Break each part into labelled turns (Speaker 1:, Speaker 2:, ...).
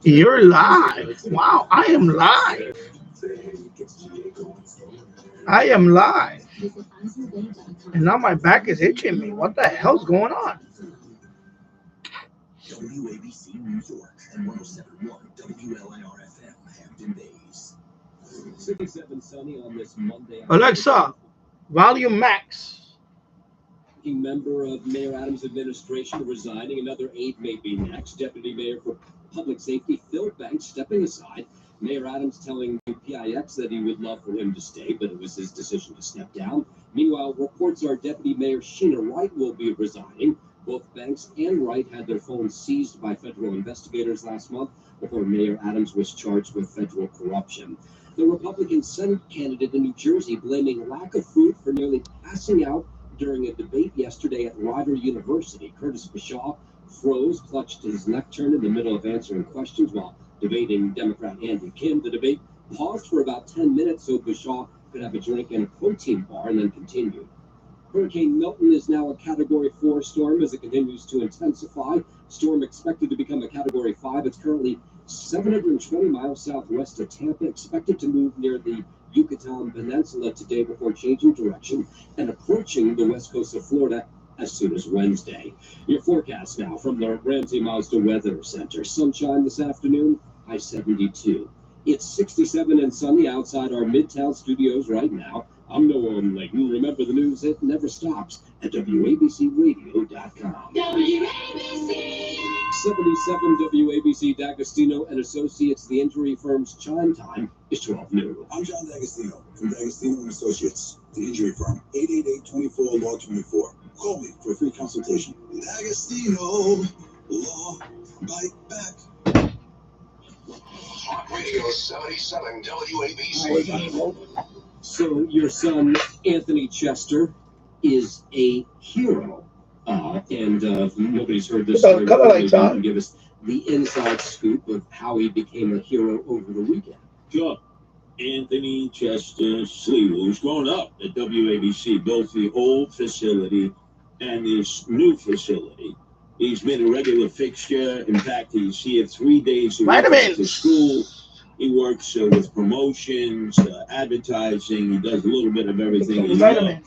Speaker 1: You're live. Wow, I am live. I am live. And now my back is itching me. What the hell's going on? WABC New York and 107.1 WLIR-FM Hampton Bays. 67 sunny on this Monday. Alexa, volume max.
Speaker 2: Member of Mayor Adams' administration resigning. Another 8 may be next. Deputy Mayor for Public Safety Phil Banks stepping aside. Mayor Adams telling PIX that he would love for him to stay, but it was his decision to step down. Meanwhile, reports are Deputy Mayor Sheena Wright will be resigning. Both Banks and Wright had their phones seized by federal investigators last month before Mayor Adams was charged with federal corruption. The Republican Senate candidate in New Jersey blaming lack of food for nearly passing out during a debate yesterday at Rider University. Curtis Bashaw froze, clutched his neck turned in the middle of answering questions while debating Democrat Andy Kim. The debate paused for about 10 minutes so Bashaw could have a drink and a protein bar and then continued. Hurricane Milton is now a Category 4 storm as it continues to intensify. Storm expected to become a Category 5. It's currently 720 miles southwest of Tampa, expected to move near the Yucatan Peninsula today before changing direction and approaching the west coast of Florida as soon as Wednesday. Your forecast now from the Ramsey Mazda Weather Center. Sunshine this afternoon, high 72. It's 67 and sunny outside our Midtown studios right now. I'm Noam Layton. Remember, the news, it never stops at WABCRadio.com. WABC! 77 WABC D'Agostino and Associates. The injury firm's chime time is 12 noon.
Speaker 3: I'm John D'Agostino from D'Agostino and Associates, the injury firm. 888-24-LAW-24. Call me for a free consultation. D'Agostino, Law, Bite Back.
Speaker 4: Hot Radio 77 WABC.
Speaker 2: So your son, Anthony Chester, is a hero. And nobody's heard this story.
Speaker 1: You can
Speaker 2: give us the inside scoop of how he became a hero over the weekend.
Speaker 5: Sure. Anthony Chester Slee, who's grown up at WABC, both the old facility and this new facility. He's been a regular fixture. In fact, he's here 3 days a week after school. He works with promotions, advertising. He does a little bit of everything. He's radio.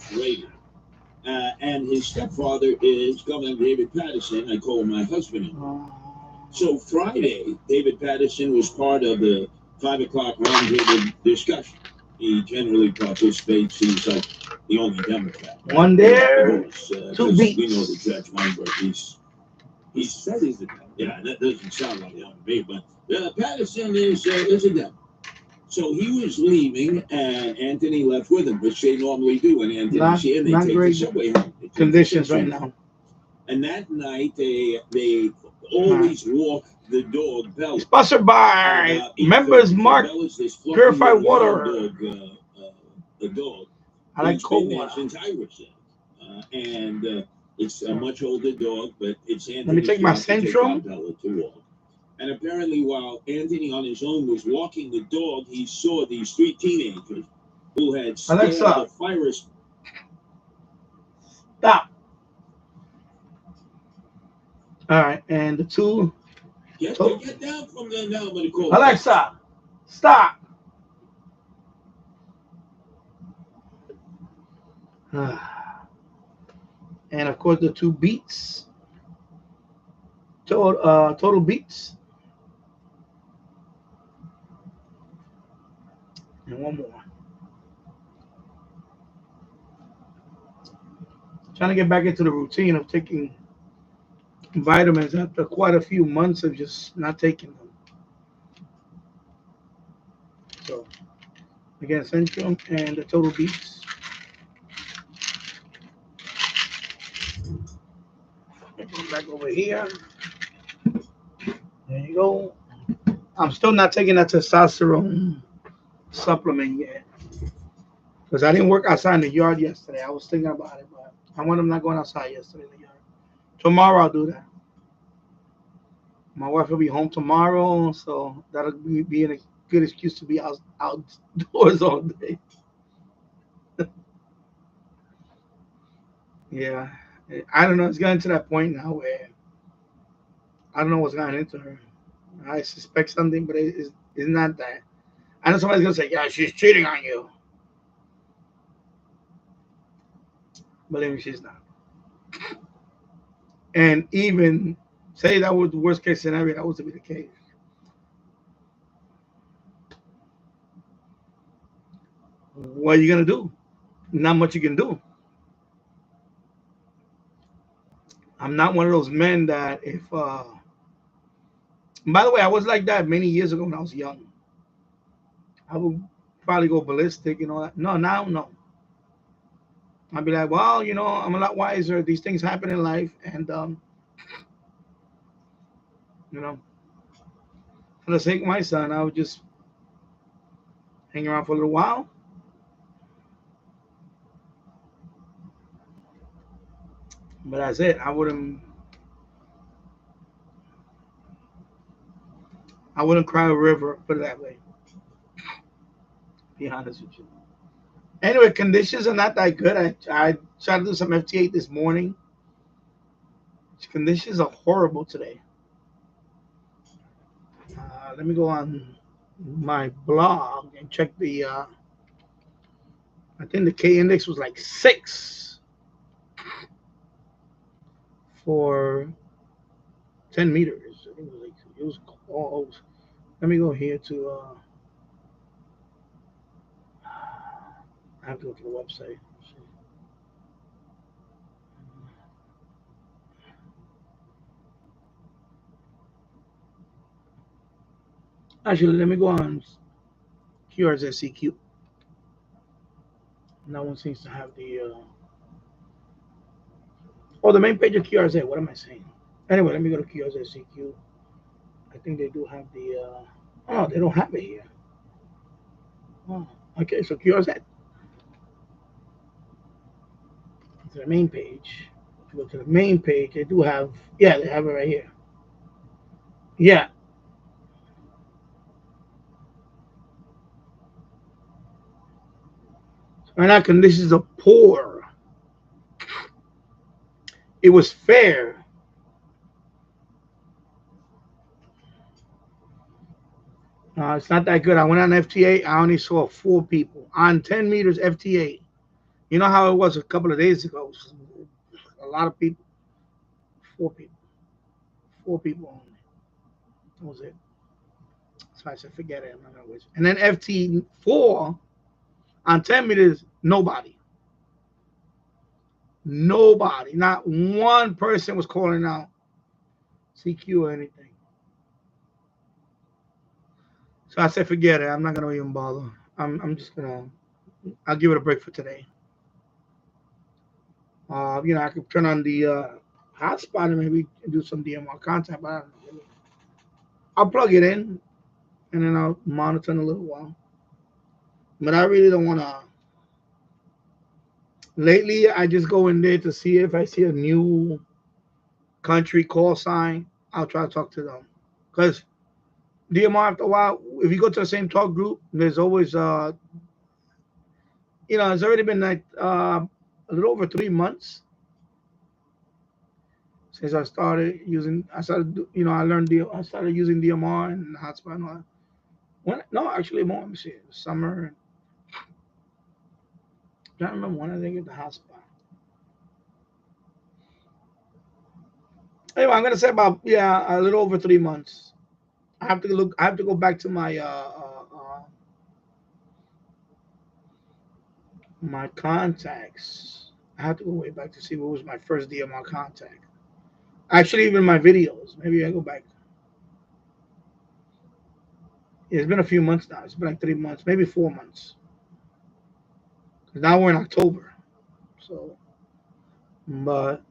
Speaker 5: And his stepfather is Governor David Patterson. I call him my husband-in-law. So Friday, David Patterson was part of the 5 o'clock roundtable discussion. He generally participates. He's like the only Democrat.
Speaker 1: One there, 2 beats.
Speaker 5: We know the Judge Weinberg. He said he's a Democrat. Yeah, that doesn't sound like him to me, but Patterson is a Democrat. So he was leaving, and Anthony left with him, which they normally do. And Anthony's here, they take the subway home.
Speaker 1: Conditions right now.
Speaker 5: And that night, they always walk the dog Bella.
Speaker 1: Sponsored by Members Mark Purified Water.
Speaker 5: The dog.
Speaker 1: I like cold water.
Speaker 5: Since I was there. And it's a much older dog, but it's Anthony.
Speaker 1: Let me take my Centrum.
Speaker 5: To walk. And apparently, while Anthony on his own was walking the dog, he saw these 3 teenagers who had scared the virus.
Speaker 1: Stop. All right, and the 2.
Speaker 5: Get down from there now. I'm going to call
Speaker 1: Alexa, stop. And of course, the 2 beats. Total beats. And one more. Trying to get back into the routine of taking vitamins after quite a few months of just not taking them. So, again, Centrum and the Total Beats. Go back over here. There you go. I'm still not taking that testosterone supplement yet because I didn't work outside in the yard yesterday. I was thinking about it, but I want them not going outside yesterday in the yard. Tomorrow I'll do that. My wife will be home tomorrow, so that'll be a good excuse to be outdoors all day. Yeah, I don't know. It's getting to that point now where I don't know what's gotten into her. I suspect something, but it's not that. I know somebody's gonna say, "Yeah, she's cheating on you." Believe me, she's not. And even say that was the worst case scenario, that was to be the case. What are you gonna do? Not much you can do. I'm not one of those men that if. By the way, I was like that many years ago when I was young. I would probably go ballistic and all that. No, now no. I'd be like, well, I'm a lot wiser. These things happen in life, and you know, for the sake of my son, I would just hang around for a little while. But that's it. I wouldn't cry a river. Put it that way. Be honest with you. Anyway, conditions are not that good. I tried to do some FT8 this morning. Conditions are horrible today. Let me go on my blog and check the. I think the K index was like 6 for 10 meters. I think it was close. Let me go here to. I have to go to the website. Actually, let me go on QRZCQ. That one seems to have the. The main page of QRZ. What am I saying? Anyway, let me go to QRZCQ. I think they do have the. Oh, they don't have it here. Oh, okay, so QRZ. To the main page. If you go to the main page, they do have. Yeah, they have it right here. Yeah. Right now, conditions are poor. It was fair. It's not that good. I went on FT8. I only saw 4 people on 10 meters FT8. You know how it was a couple of days ago. A lot of people. 4 people. 4 people only. That was it. So I said, forget it. I'm not gonna waste it. And then FT4 on 10 meters, nobody. Nobody. Not one person was calling out CQ or anything. So I said, forget it. I'm not gonna even bother. I'm just gonna. I'll give it a break for today. I could turn on the hotspot and maybe do some DMR content, but I don't know. I'll plug it in and then I'll monitor in a little while. But I really don't want to. Lately, I just go in there to see if I see a new country call sign. I'll try to talk to them. Because DMR, after a while, if you go to the same talk group, there's always, it's already been like a little over 3 months since I learned I started using DMR and hotspot and all that. No, actually more. Let me see. Summer. I don't remember when I didn't get the hotspot. Anyway, I'm gonna say about a little over 3 months. I have to look. I have to go back to my contacts. I have to go way back to see what was my first DMR contact. Actually, even my videos. Maybe I go back. It's been a few months now. It's been like 3 months, maybe 4 months. Now we're in October. So, but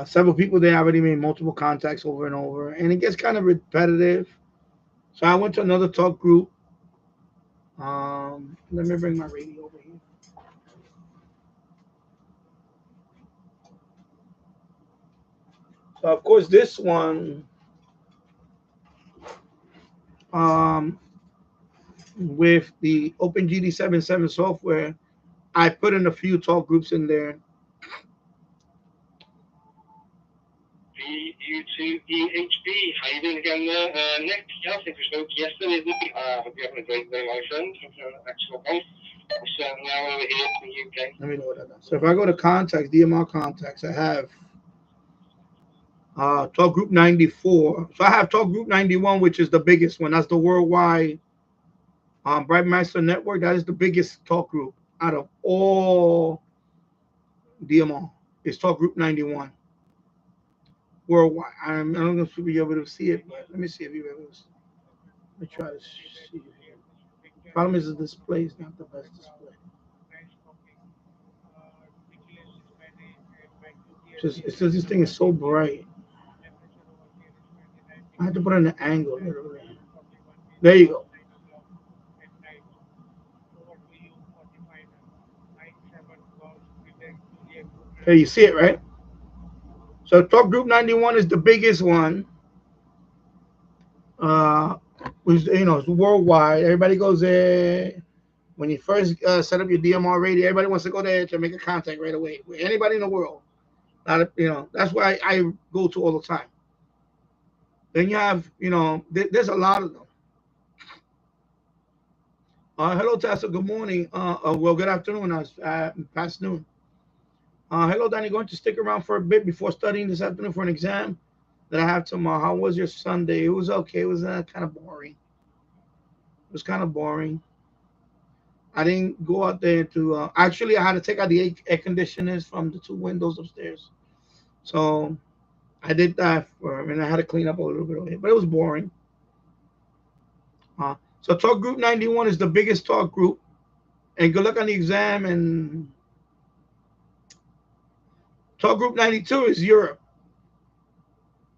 Speaker 1: several people there already made multiple contacts over and over, and it gets kind of repetitive. So I went to another talk group. Let me bring my radio over here. So of course this one, with the OpenGD77 software, I put in a few talk groups in there.
Speaker 6: B-U-2-E-H-B. How you doing again, Nick? Yeah, I think we spoke yesterday, didn't we? Hope you're having a great day, my friend. Hope you're having an excellent day. We certainly are over here in the UK.
Speaker 1: Let me know what I done. So if I go to contacts, DMR contacts, I have talk group 94. So I have talk group 91, which is the biggest one. That's the worldwide Brightmaster Network. That is the biggest talk group out of all DMR. It's talk group 91 worldwide. I'm not going to be able to see it, but let me see if you're able to. Let me try to see. Problem is the display is not the best display. It's just this thing is so bright. I have to put it in an angle. Literally. There you go. Okay, you see it, right? So talk group 91 is the biggest one. Which it's worldwide. Everybody goes there. When you first set up your DMR radio, everybody wants to go there to make a contact right away with anybody in the world. That's why I go to all the time. Then you have, there's a lot of them. Hello, Tessa. Good morning. Well, good afternoon. Past noon. Hello, Danny. Going to stick around for a bit before studying this afternoon for an exam that I have tomorrow. How was your Sunday? It was okay. It was kind of boring. It was kind of boring. I didn't go out there to. Actually, I had to take out the air conditioners from the 2 windows upstairs. So I did that and I had to clean up a little bit of it, but it was boring. So talk group 91 is the biggest talk group, and good luck on the exam. And talk group 92 is Europe.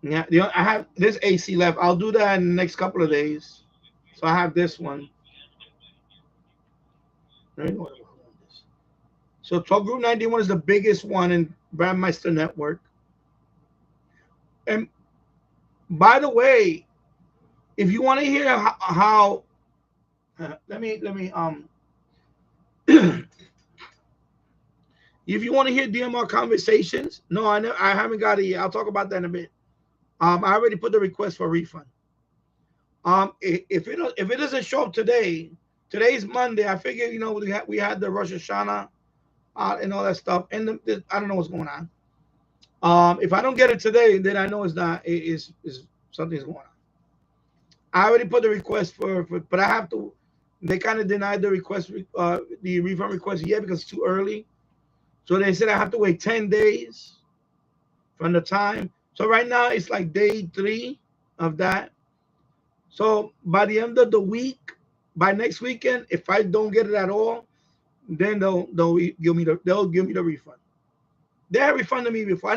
Speaker 1: Yeah, I have this AC left. I'll do that in the next couple of days. So I have this one. So talk group 91 is the biggest one in Brandmeister Network. And by the way, if you want to hear how let me if you want to hear DMR conversations, no, I haven't got it yet. I'll talk about that in a bit. I already put the request for a refund. If it doesn't show up today, today's Monday. I figure we had the Rosh Hashanah and all that stuff, and I don't know what's going on. If I don't get it today, then I know it's not. Is something's going on. I already put the request for but I have to. They kind of denied the request, the refund request yet because it's too early. So they said I have to wait 10 days from the time. So right now it's like day 3 of that. So by the end of the week, by next weekend, if I don't get it at all, then they'll give me the refund. They have refunded me before. I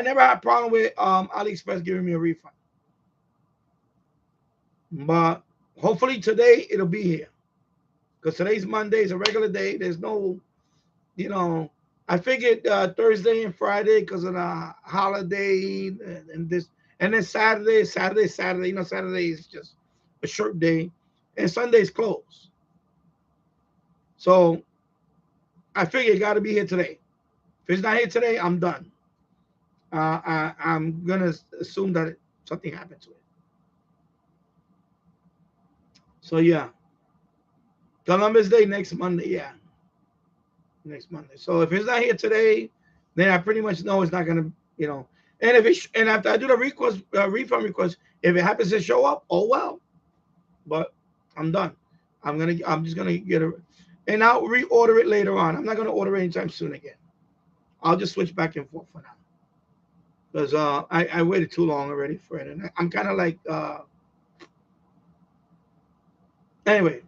Speaker 1: never had a problem with AliExpress giving me a refund. But hopefully today it'll be here. Because today's Monday, is a regular day. There's no, I figured Thursday and Friday because of the holiday and then Saturday. Saturday is just a short day, and Sunday's closed. So I figure it got to be here today. If it's not here today, I'm done. I'm gonna assume that something happened to it. So yeah, Columbus Day next Monday. Yeah, next Monday. So if it's not here today, then I pretty much know it's not gonna, And and after I do the refund request, if it happens to show up, oh well. But I'm done. I'm just gonna get it, and I'll reorder it later on. I'm not gonna order it anytime soon again. I'll just switch back and forth for now. Because I waited too long already for it, and I'm kind of like anyway.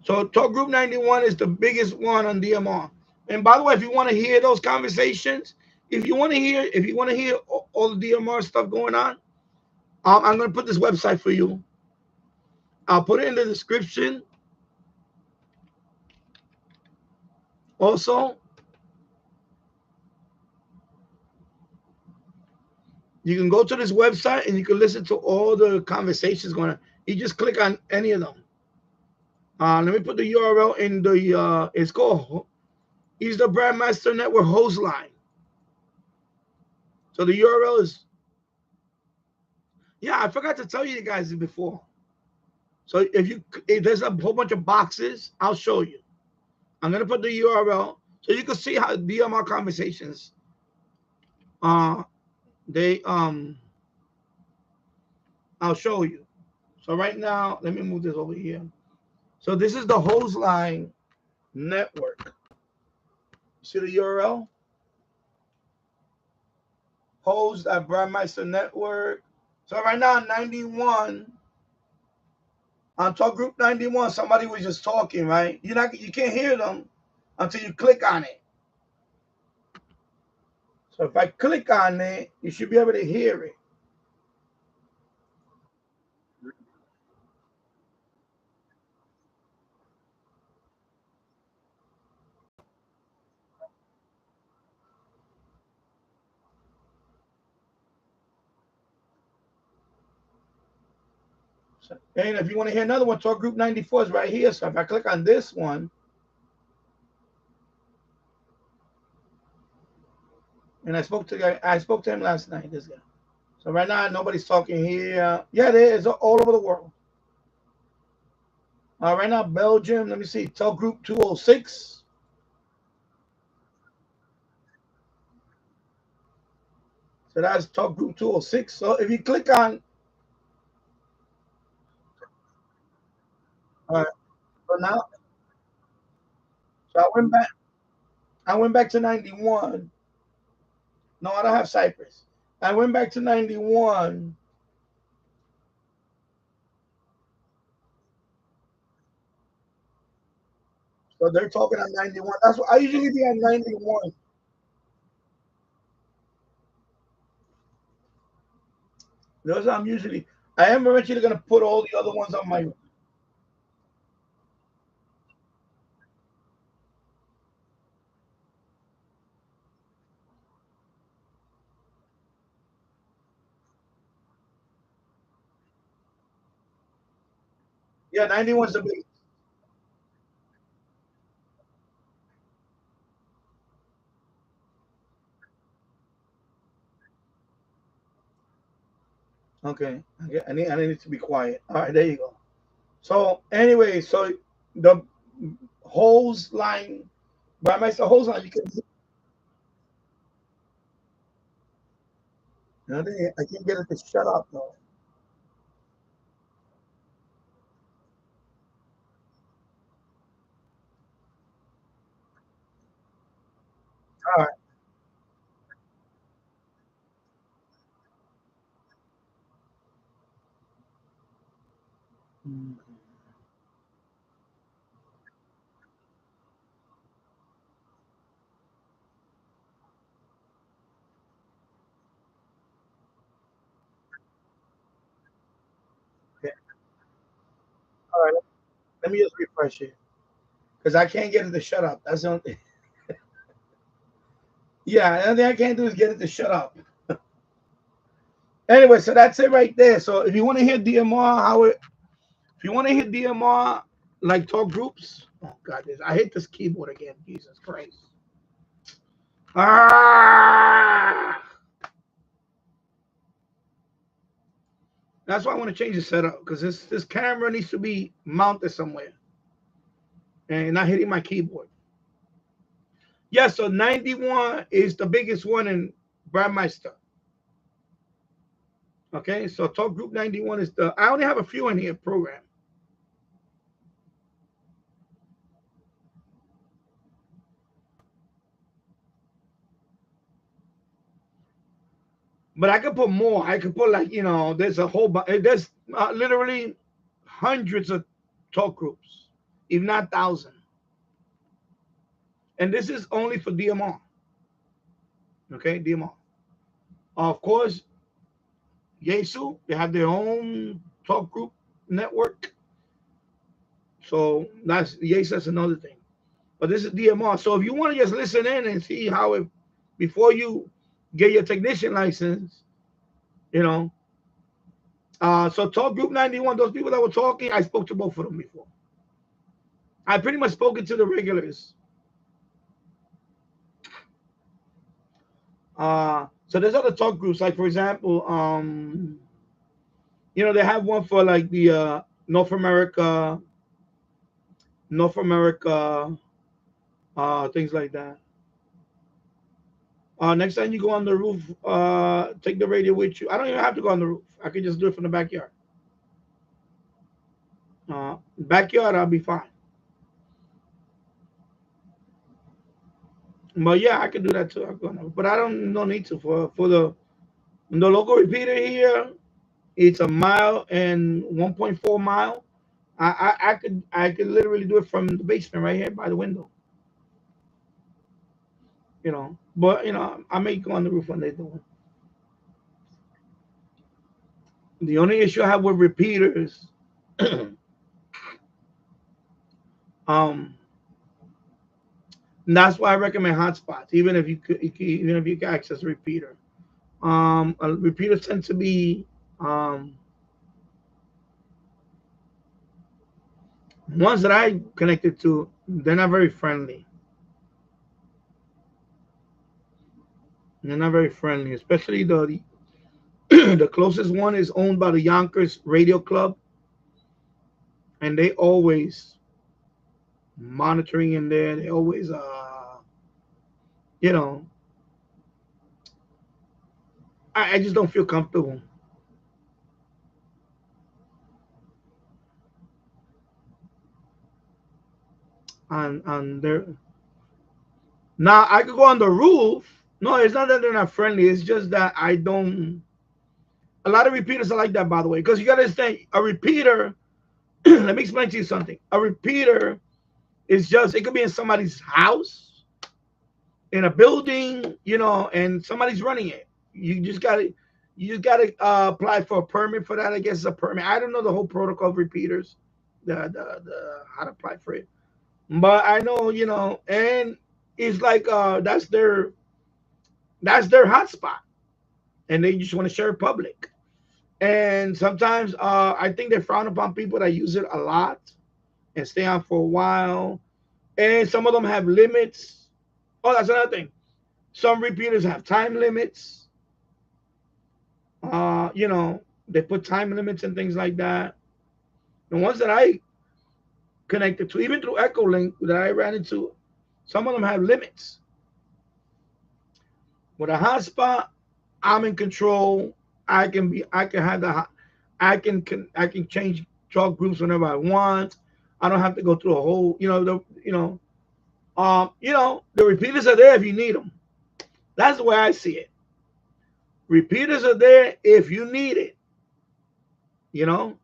Speaker 1: So talk group 91 is the biggest one on DMR. And by the way, if you want to hear those conversations, if you want to hear all the DMR stuff going on, I'm going to put this website for you. I'll put it in the description. Also, you can go to this website and you can listen to all the conversations going on. You just click on any of them. Let me put the URL in the, it's called, it's the Brandmaster Network host line. So the URL is, yeah, I forgot to tell you guys before. So if there's a whole bunch of boxes, I'll show you. I'm gonna put the URL so you can see how DMR conversations they I'll show you. So right now, let me move this over here. So this is the hose line network. See the URL? Hose at Brandmeister Network. So right now, 91 on Talk Group 91. Somebody was just talking, right? You can't hear them until you click on it. So if I click on it, you should be able to hear it. So, and if you want to hear another one, Talk Group 94 is right here. So if I click on this one, and I spoke to him last night, this guy. So right now nobody's talking here. Yeah, there is all over the world. Right now, Belgium, let me see, Talk Group 206. So that's Talk Group 206. So if you click on, all right, so now, so I went back to 91. No, I don't have Cyprus. I went back to 91. So they're talking on 91. That's what I usually be on 91. Those I'm usually. I am eventually gonna put all the other ones on my. Yeah, 91 is the big. Okay, I need to be quiet. All right, there you go. So anyway, so the hose line, by myself, hose line, you can. I can't get it to shut up though. All right. Mm, okay. All right. Let me just refresh it because I can't get it to shut up. That's the only thing. Yeah, the only thing I can't do is get it to shut up. Anyway, so that's it right there. So if you want to hear DMR, if you want to hear DMR like talk groups, oh God, I hate this keyboard again. Jesus Christ. Ah! That's why I want to change the setup because this camera needs to be mounted somewhere and not hitting my keyboard. Yeah, so 91 is the biggest one in Brandmeister. Okay, so Talk Group 91 is the. I only have a few in here program, but I could put more. I could put like there's a whole there's literally hundreds of talk groups, if not thousands. And this is only for DMR. Okay, DMR. Of course, Yesu, they have their own talk group network. So that's Yesu, that's another thing. But this is DMR. So if you want to just listen in and see how it before you get your technician license, you know. So Talk Group 91, those people that were talking, I spoke to both of them before. I pretty much spoken to the regulars. So there's other talk groups, like for example, they have one for like the North America, North America, things like that. Next time you go on the roof, take the radio with you. I don't even have to go on the roof. I can just do it from the backyard. Backyard, I'll be fine. But yeah, I can do that too. I'll go on the roof. But I don't no need to for the local repeater here. It's a mile and 1.4 mile. I could literally do it from the basement right here by the window. But I may go on the roof when they do it. The only issue I have with repeaters, um, and that's why I recommend hotspots, even if you can access a repeater. Repeaters tend to be ones that I connected to. They're not very friendly. They're not very friendly, especially the closest one is owned by the Yonkers Radio Club, and they always monitoring in there. They always, you know, I just don't feel comfortable. On there. Now I could go on the roof. No, it's not that they're not friendly. It's just that I don't. A lot of repeaters are like that, by the way, because you got to understand a repeater. Let me explain to you something. A repeater is just, it could be in somebody's house, in a building, and somebody's running it. You just gotta apply for a permit for that. I guess it's a permit. I don't know the whole protocol of repeaters, the how to apply for it. But I know, and it's like that's their hotspot, and they just want to share it public. And sometimes I think they frown upon people that use it a lot and stay on for a while. And some of them have limits. Oh, that's another thing. Some repeaters have time limits. They put time limits and things like that. The ones that I connected to, even through Echolink that I ran into, some of them have limits. With a hotspot, I'm in control. I can have I can change talk groups whenever I want. I don't have to go through a whole, the repeaters are there if you need them. That's the way I see it. Repeaters are there if you need it. You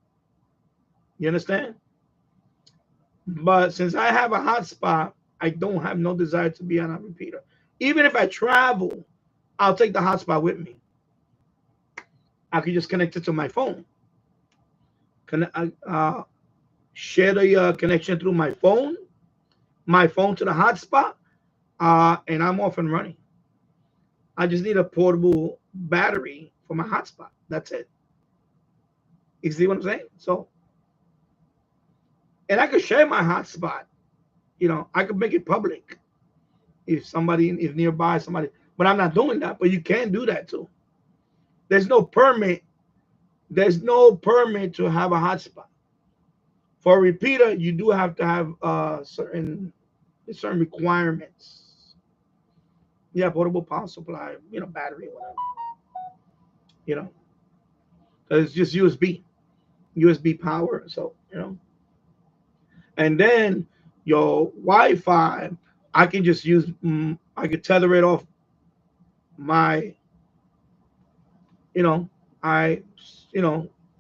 Speaker 1: understand? But since I have a hotspot, I don't have no desire to be on a repeater. Even if I travel, I'll take the hotspot with me. I can just connect it to my phone. Share the connection through my phone to the hotspot, and I'm off and running. I just need a portable battery for my hotspot. That's it. You see what I'm saying? So, and I could share my hotspot. I could make it public if nearby somebody. But I'm not doing that. But you can do that too. There's no permit. There's no permit to have a hotspot. For a repeater, you do have to have certain requirements. Yeah, portable power supply, battery, whatever. It's just USB power. So and then your Wi-Fi, I can just use. I could tether it off my, I,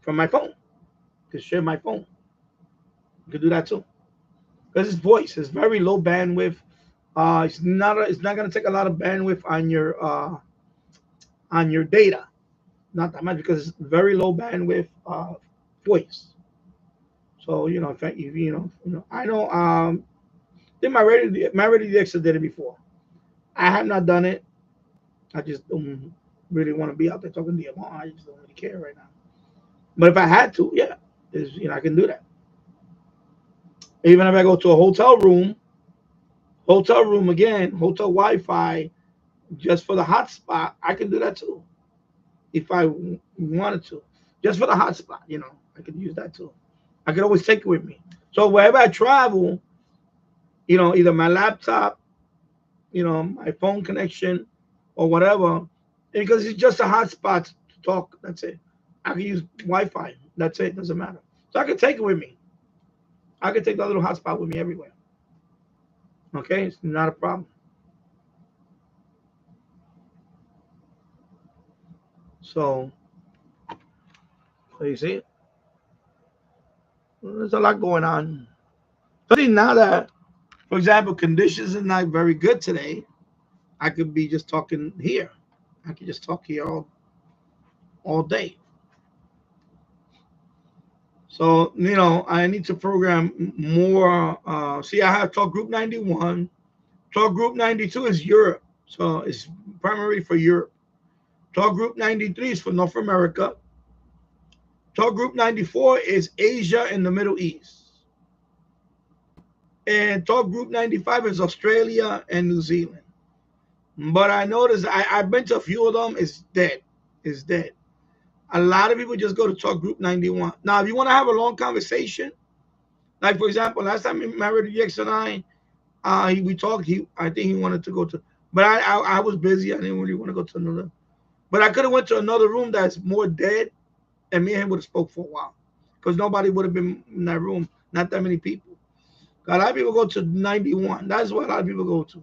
Speaker 1: from my phone. To share my phone. You could do that too. Because it's voice. It's very low bandwidth. It's not going to take a lot of bandwidth on your data. Not that much because it's very low bandwidth voice. So in fact, I know. Did my radio DX did it before. I have not done it. I just don't really want to be out there talking to your mom. I just don't really care right now. But if I had to, yeah, I can do that. Even if I go to a hotel room again, hotel Wi-Fi, just for the hotspot, I can do that too if I wanted to. Just for the hotspot, I could use that too. I could always take it with me. So wherever I travel, either my laptop, my phone connection, or whatever, because it's just a hotspot to talk. That's it. I can use Wi-Fi. That's it. Doesn't matter. So I can take it with me. I can take that little hotspot with me everywhere. Okay, it's not a problem. So you see, there's a lot going on. So see, now that, for example, conditions are not very good today, I could be just talking here. I could just talk here all day. So, I need to program more. See, I have Talk Group 91. Talk Group 92 is Europe. So it's primarily for Europe. Talk Group 93 is for North America. Talk Group 94 is Asia and the Middle East. And Talk Group 95 is Australia and New Zealand. But I noticed I've been to a few of them. It's dead. It's dead. A lot of people just go to Talk Group 91. Now, if you want to have a long conversation, like for example, last time my radio X and we talked. I think he wanted to go to, but I was busy. I didn't really want to go to another. But I could have went to another room that's more dead, and me and him would have spoke for a while, because nobody would have been in that room. Not that many people. A lot of people go to 91. That's what a lot of people go to.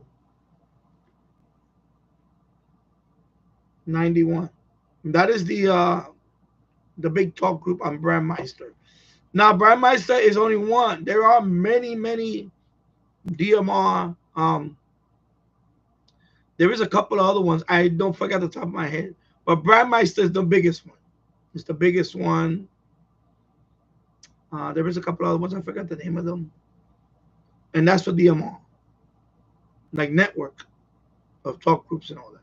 Speaker 1: 91. That is the big talk group on Brandmeister. Now, Brandmeister is only one. There are many, many DMR. There is a couple of other ones. I don't forget the top of my head. But Brandmeister is the biggest one. It's the biggest one. There is a couple of other ones. I forgot the name of them. And that's for DMR. Like network of talk groups and all that.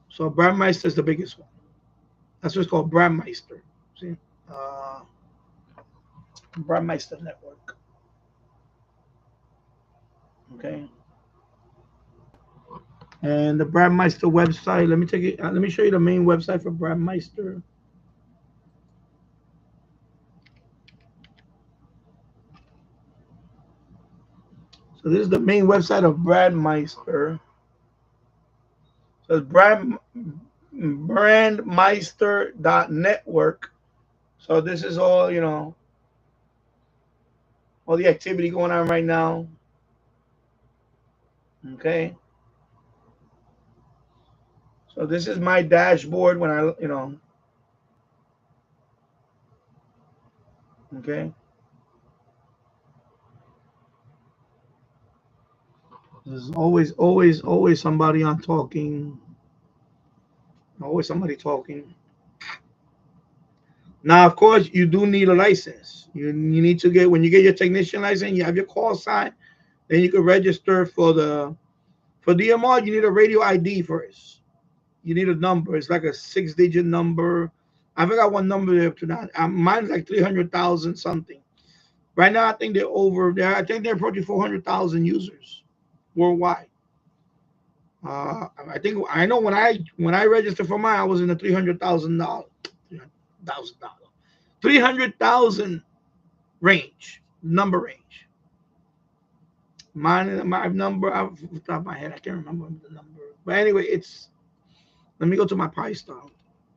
Speaker 1: So Brandmeister is the biggest one. That's what's called Brandmeister. See? Brandmeister Network. Okay. And the Brandmeister website. Let me take it. Let me show you the main website for Brandmeister. So this is the main website of Brandmeister. So it's brandmeister.network. So this is all, all the activity going on right now. Okay. So this is my dashboard when I, okay. There's always somebody on talking. Always somebody talking. Now, of course, you do need a license. You need to get, when you get your technician license, you have your call sign, then you can register for DMR. You need a radio ID first. You need a number. It's like a 6-digit number. I forgot what number they're up to now. Mine's like 300,000 something. Right now, I think they're over there. I think they're approaching 400,000 users worldwide. I know when I registered for mine, I was in the $300,000 range, number range. My number off the top of my head, I can't remember the number. But anyway, let me go to my Pi Star.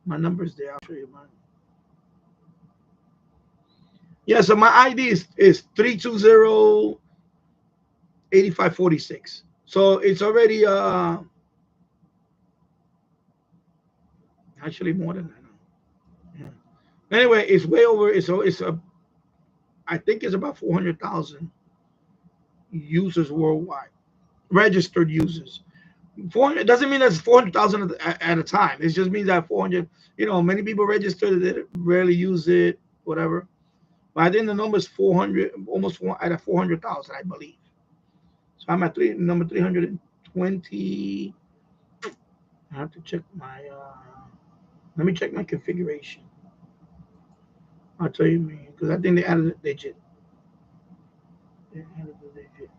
Speaker 1: My number's there. I'll show you mine. Yeah, so my ID is 320-8546. So it's already actually more than that. Yeah. Anyway, it's way over. I think it's about 400,000 users worldwide, registered users. 400 doesn't mean that's 400,000 at a time. It just means that 400. Many people register that rarely use it, whatever. But I think the number is 400, almost at 400,000, I believe. So I'm at number 320. I have to check my. Let me check my configuration. I'll tell you, man, because I think they added a digit. They added a digit.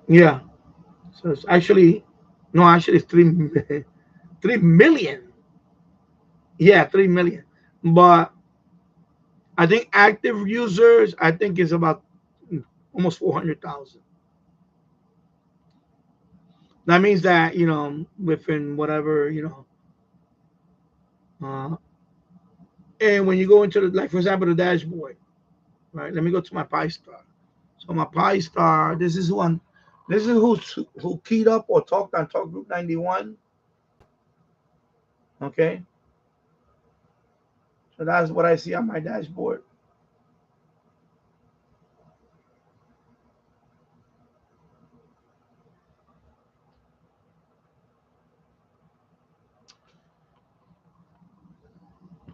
Speaker 1: Yeah. So it's actually, no, actually it's 3 million. Yeah, 3 million. But I think active users, I think is about almost 400,000. That means that within whatever uh, and when you go into the, like for example, the dashboard, right? Let me go to my Pi Star. So my Pi Star, this is one. This is who keyed up or talked on Talk Group 91. Okay, so that's what I see on my dashboard.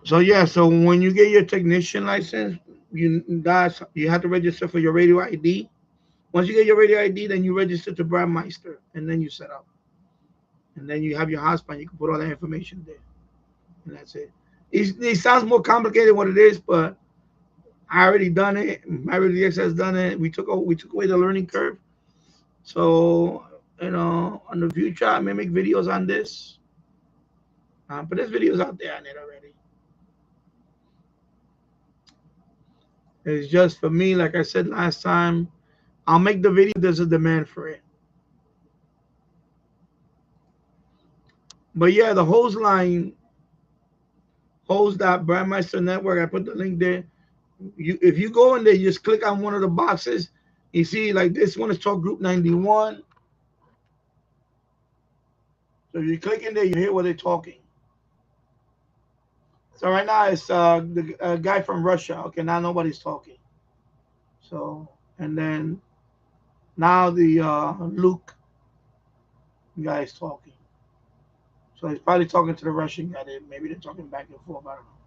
Speaker 1: So yeah, so when you get your technician license, you have to register for your radio ID. Once you get your radio ID, then you register to Brandmeister, and then you set up, and then you have your hotspot. You can put all that information there, and that's it. It sounds more complicated than what it is, but I already done it. My radio X has done it. We took away the learning curve. So in the future, I may make videos on this, but there's videos out there on it already. It's just for me, like I said last time, I'll make the video. There's a demand for it. But yeah, the hose line, hose.brandmeister network. I put the link there. If you go in there, you just click on one of the boxes. You see, like this one is Talk Group 91. So if you click in there, you hear what they're talking. So right now it's the guy from Russia. Okay, now nobody's talking. So and then now the Luke guy is talking. So he's probably talking to the Russian guy. Maybe they're talking back and forth. I don't know.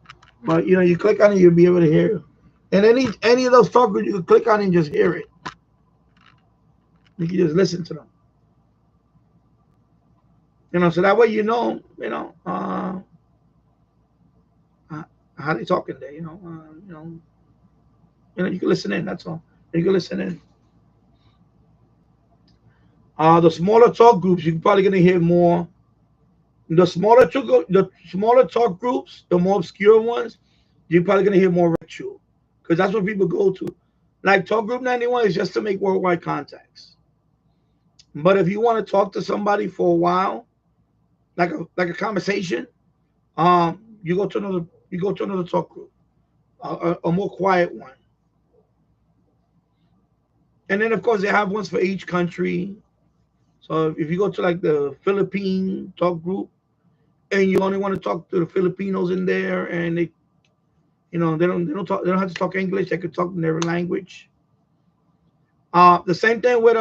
Speaker 1: But you click on it, you'll be able to hear it. And any of those talk groups, you can click on it and just hear it. You can just listen to them. So that way uh, how they talking there. You can listen in. That's all. You can listen in. The smaller talk groups, you're probably gonna hear more. The smaller talk groups, the more obscure ones, you're probably gonna hear more ritual, because that's what people go to. Like Talk Group 91 is just to make worldwide contacts. But if you want to talk to somebody for a while, like a conversation, you go to another talk group, a more quiet one. And then of course they have ones for each country. So if you go to like the Philippine talk group and you only want to talk to the Filipinos in there, and they don't have to talk English. They could talk in their language. The same thing with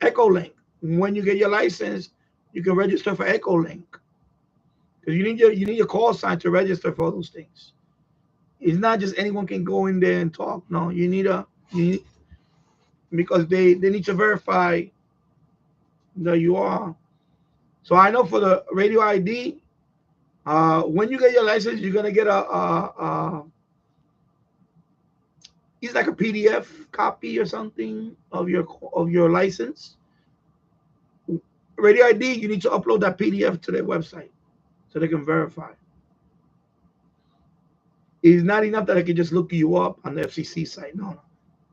Speaker 1: EchoLink. When you get your license, you can register for EchoLink, because you need your call sign to register for those things. It's not just anyone can go in there and talk. No, you need, because they need to verify that you are. So I know for the radio ID, when you get your license, you're gonna get it's like a PDF copy or something of your license. Radio ID, you need to upload that PDF to their website so they can verify. It's not enough that they can just look you up on the FCC site. No, no.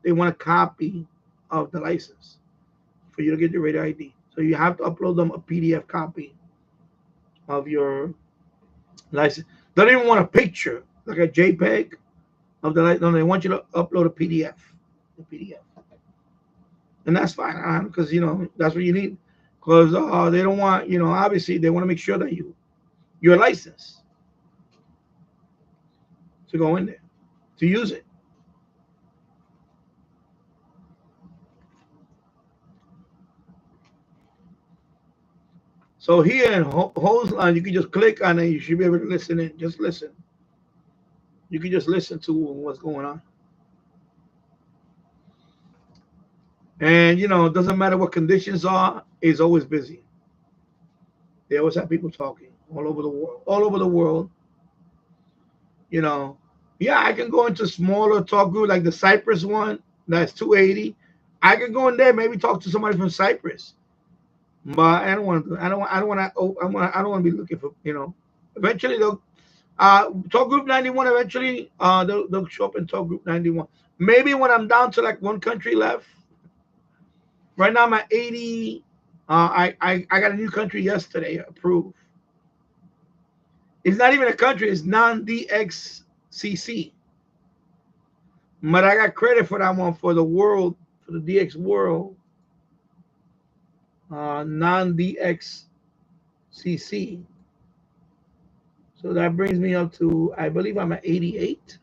Speaker 1: They want a copy of the license for you to get your radio ID. So you have to upload them a PDF copy of your license. They don't even want a picture, like a JPEG of the license. No, they want you to upload a PDF, the PDF, and that's fine because that's what you need. Because they don't want, obviously they want to make sure that you're licensed to go in there to use it. So here in hose line, you can just click on it. You should be able to listen in. Just listen. You can just listen to what's going on. And it doesn't matter what conditions are. It's always busy. They always have people talking all over the world. All over the world. You know. Yeah, I can go into smaller talk group like the Cypress one. That's 280. I could go in there, maybe talk to somebody from Cyprus, but I don't want to. I don't want. I don't want to. I don't want to be looking for. Eventually they'll. Talk group 91. Eventually, they'll show up in talk group 91. Maybe when I'm down to like one country left. Right now I'm at 80. I got a new country yesterday approved. It's not even a country. It's non-DXCC. But I got credit for that one for the world, for the DX world, non-DXCC. So that brings me up to, I believe I'm at 88.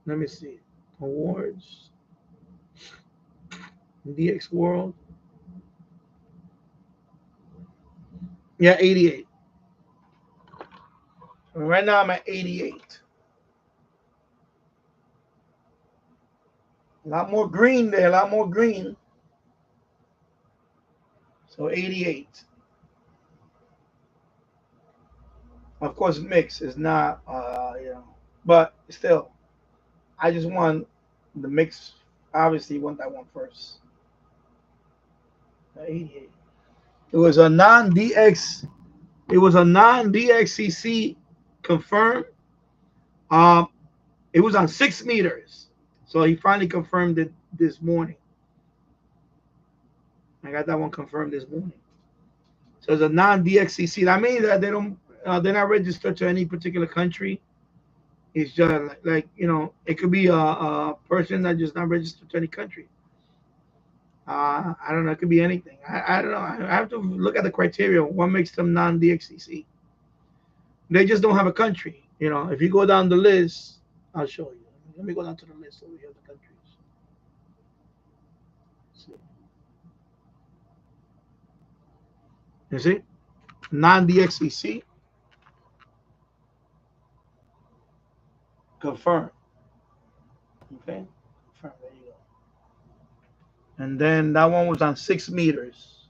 Speaker 1: Let me see. Awards. DX world. Yeah, 88. Right now I'm at 88. A lot more green there, a lot more green. So 88. Of course, mix is not, but still, I just want the mix. Obviously, want that one first. 88. It was a non-DX. It was a non-DXCC confirmed. It was on 6 meters. So he finally confirmed it this morning. I got that one confirmed this morning. So it's a non-DXCC. That means that they're not registered to any particular country. It's just like it could be a person that just not registered to any country. I don't know. It could be anything. I don't know. I have to look at the criteria. What makes them non-DXCC? They just don't have a country. If you go down the list, I'll show you. Let me go down to the list over here of the countries. You see? Non-DXCC. Confirm. Okay? Confirm. There you go. And then that one was on 6 meters.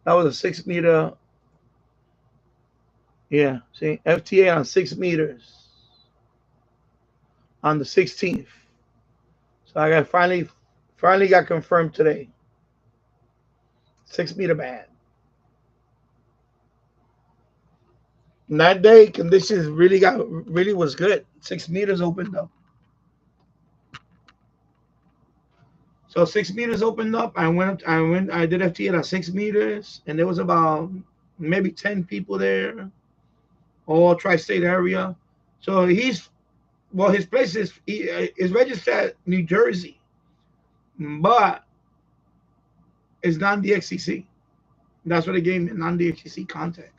Speaker 1: That was a 6 meter. Yeah. See? FTA on 6 meters. On the 16th. So I got finally got confirmed today. 6 meter band. And that day conditions really was good. 6 meters opened up. So 6 meters opened up. I did FT at 6 meters, and there was about maybe 10 people there, all tri-state area. So his place is registered at New Jersey, but it's non-DXCC. That's what they gave me, non-DXCC contact.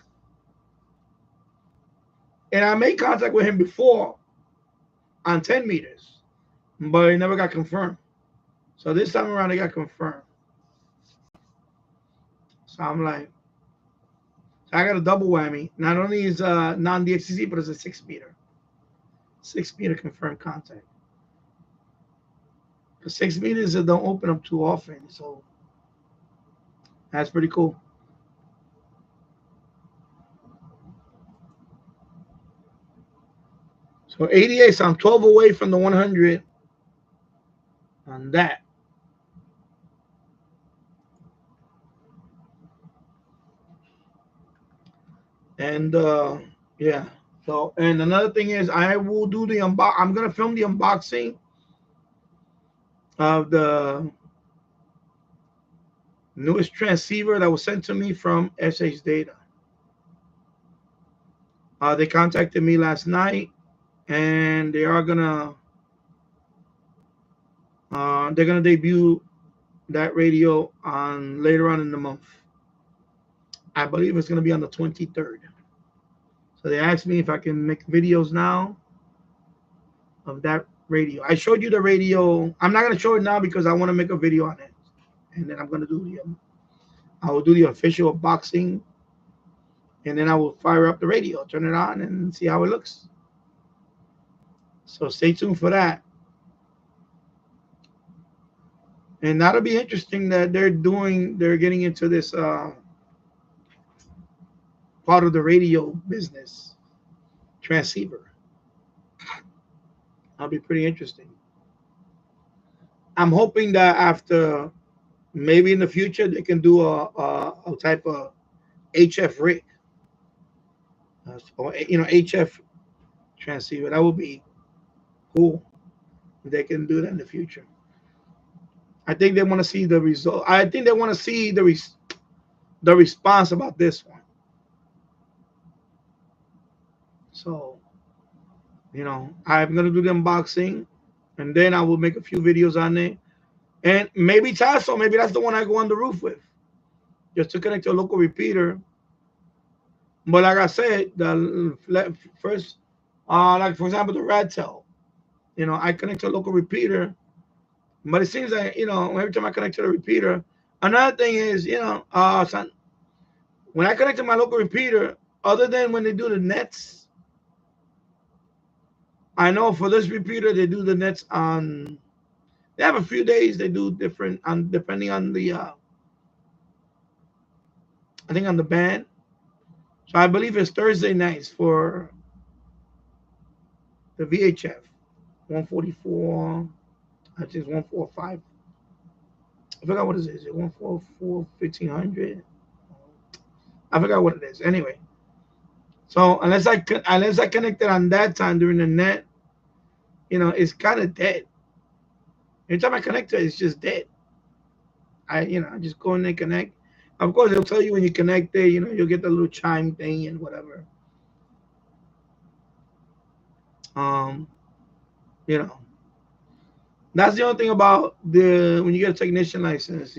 Speaker 1: And I made contact with him before on 10 meters, but it never got confirmed. So this time around, it got confirmed. So I'm like, so I got a double whammy. Not only is non-DXCC, but it's a 6 meter. 6 meter confirmed contact. The 6 meters that don't open up too often, so that's pretty cool. So 88, so I'm 12 away from the 100 on that. And yeah. So, and another thing is I will do the I'm gonna film the unboxing of the newest transceiver that was sent to me from SH Data. They contacted me last night, and they are gonna they're gonna debut that radio on later on in the month. I believe it's gonna be on the 23rd. So they asked me if I can make videos now of that radio. I showed you the radio. I'm not gonna show it now because I want to make a video on it, and then I'm gonna do I will do the official unboxing, and then I will fire up the radio, turn it on, and see how it looks. So stay tuned for that. And that'll be interesting that they're getting into this part of the radio business, transceiver. That'll be pretty interesting. I'm hoping that after maybe in the future they can do a type of HF rig, or HF transceiver. That would be cool. If they can do that in the future. I think they want to see the result. I think they want to see the response about this one. So I'm gonna do the unboxing, and then I will make a few videos on it, and maybe Tasso, maybe that's the one I go on the roof with, just to connect to a local repeater. But like I said, the first, like for example, the Radtel, I connect to a local repeater, but it seems like every time I connect to the repeater, another thing is when I connect to my local repeater, other than when they do the nets, I know for this repeater they do the nets on. They have a few days they do different on depending on the I think on the band. So I believe it's Thursday nights for the VHF 144. I think it's 145. I forgot what it is. 144 1500. I forgot what it is. Anyway, so unless I connected on that time during the net, it's kind of dead. Anytime I connect to it, it's just dead. I just go in and connect. Of course, they'll tell you when you connect there. You'll get the little chime thing and whatever. Um, you know, that's the only thing about the when you get a technician license.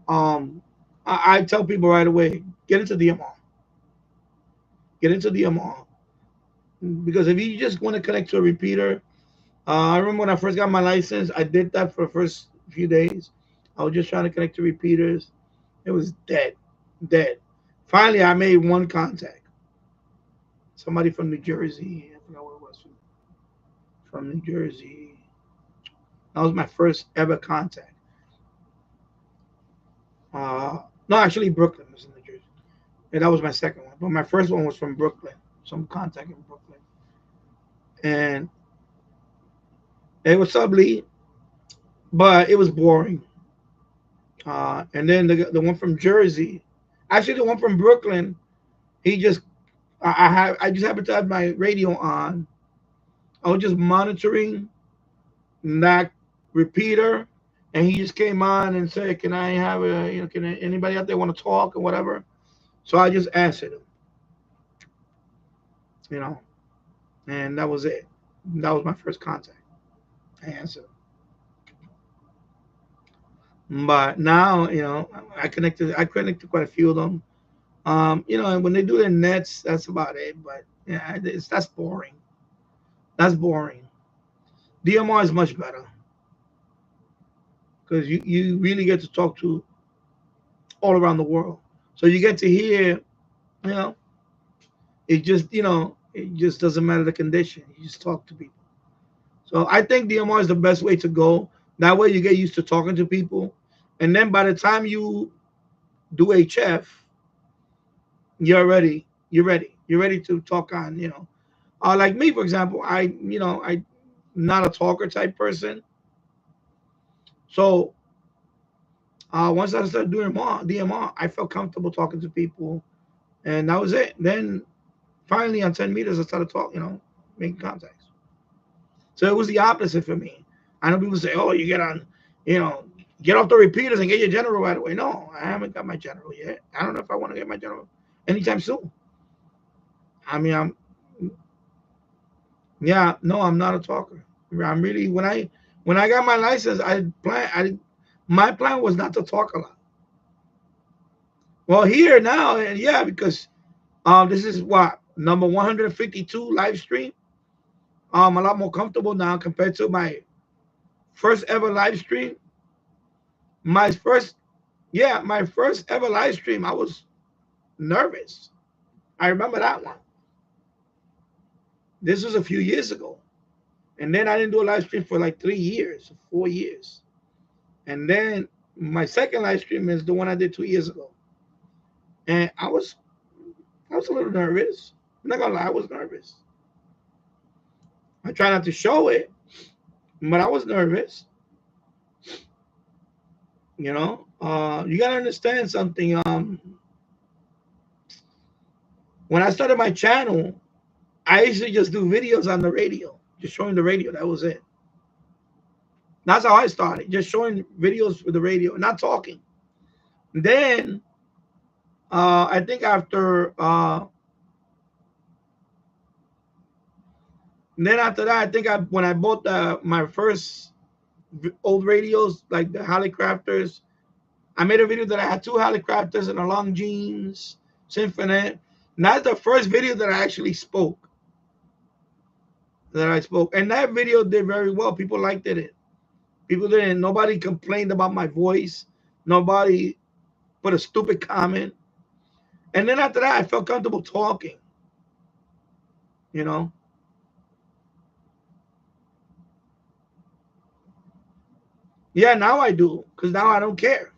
Speaker 1: Um, I tell people right away, get into DMR, get into DMR, because if you just want to connect to a repeater, I remember when I first got my license, I did that for the first few days. I was just trying to connect to repeaters. It was dead, dead. Finally, I made one contact. Somebody from New Jersey. I forgot what it was. From New Jersey. That was my first ever contact. No, actually, Brooklyn was in New Jersey. And that was my second one. But my first one was from Brooklyn. Some contact in Brooklyn. And it was subly, but it was boring. And then the one from Jersey, actually the one from Brooklyn, he just I just happened to have my radio on. I was just monitoring that repeater, and he just came on and said, "Can I have can anybody out there want to talk or whatever?" So I just answered him, you know, and that was it. That was my first contact. I answered him. But now, I connected quite a few of them. And when they do their nets, that's about it. But yeah, that's boring. That's boring. DMR is much better because you really get to talk to all around the world. So you get to hear, you know, it just doesn't matter the condition. You just talk to people. So I think DMR is the best way to go. That way you get used to talking to people. And then by the time you do HF, You're ready. You're ready to talk on, like me, for example, I not a talker type person. So once I started doing DMR, I felt comfortable talking to people, and that was it. Then finally on 10 meters, I started talking, making contacts. So it was the opposite for me. I know people say, "Oh, you get on, you know, get off the repeaters and get your general right away." No, I haven't got my general yet. I don't know if I want to get my general anytime soon. I mean, yeah, no, I'm not a talker. I'm really when I got my license, my plan was not to talk a lot. Well, here now, and yeah, because this is what number 152 live stream. A lot more comfortable now compared to my first ever live stream. My first, yeah, my first ever live stream, I was nervous. I remember that one. This was a few years ago, and then I didn't do a live stream for like 3 years, 4 years. And then my second live stream is the one I did 2 years ago. And I was a little nervous. I'm not gonna lie, I was nervous. I try not to show it, but I was nervous. You know, you gotta understand something. When I started my channel, I used to just do videos on the radio, just showing the radio. That was it. That's how I started, just showing videos with the radio, not talking. Then I think after that, I think when I bought my first old radios, like the Helicrafters, I made a video that I had two Helicrafters and a long jeans, Symphony. And that's the first video that I actually spoke. And that video did very well. People liked it. People didn't. Nobody complained about my voice. Nobody put a stupid comment. And then after that, I felt comfortable talking. You know. Yeah, now I do, because now I don't care.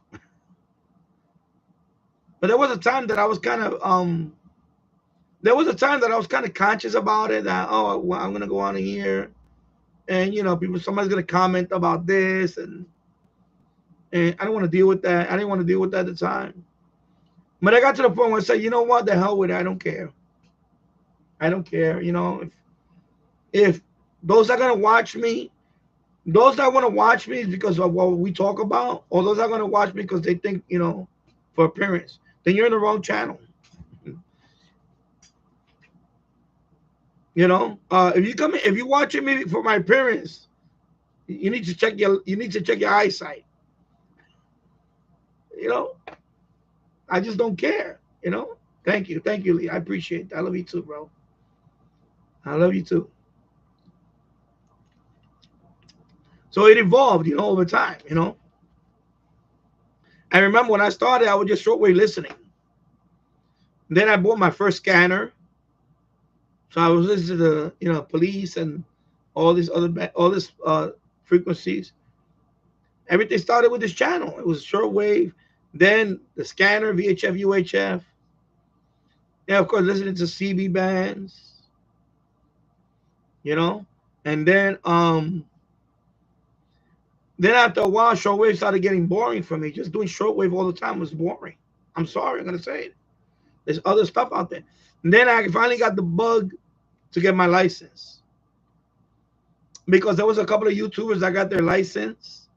Speaker 1: But there was a time that I was kind of conscious about it. That well, I'm gonna go on here, and somebody's gonna comment about this, and I don't want to deal with that. I didn't want to deal with that at the time. But I got to the point where I said, you know what, the hell with it. I don't care. I don't care. If those are gonna watch me, those that want to watch me is because of what we talk about, or those are gonna watch me because they think, for appearance, then you're in the wrong channel. If you're watching me for my appearance, you need to check your eyesight. I just don't care. Thank you, Lee. I appreciate that. I love you too, bro. I love you too. So it evolved, over time. I remember when I started, I was just shortwave listening. Then I bought my first scanner. So I was listening to the, police and all these frequencies. Everything started with this channel. It was shortwave, then the scanner, VHF, UHF. Yeah, of course, listening to CB bands. And then after a while, shortwave started getting boring for me. Just doing shortwave all the time was boring. I'm sorry, I'm gonna say it. There's other stuff out there. And then I finally got the bug to get my license, because there was a couple of YouTubers that got their license,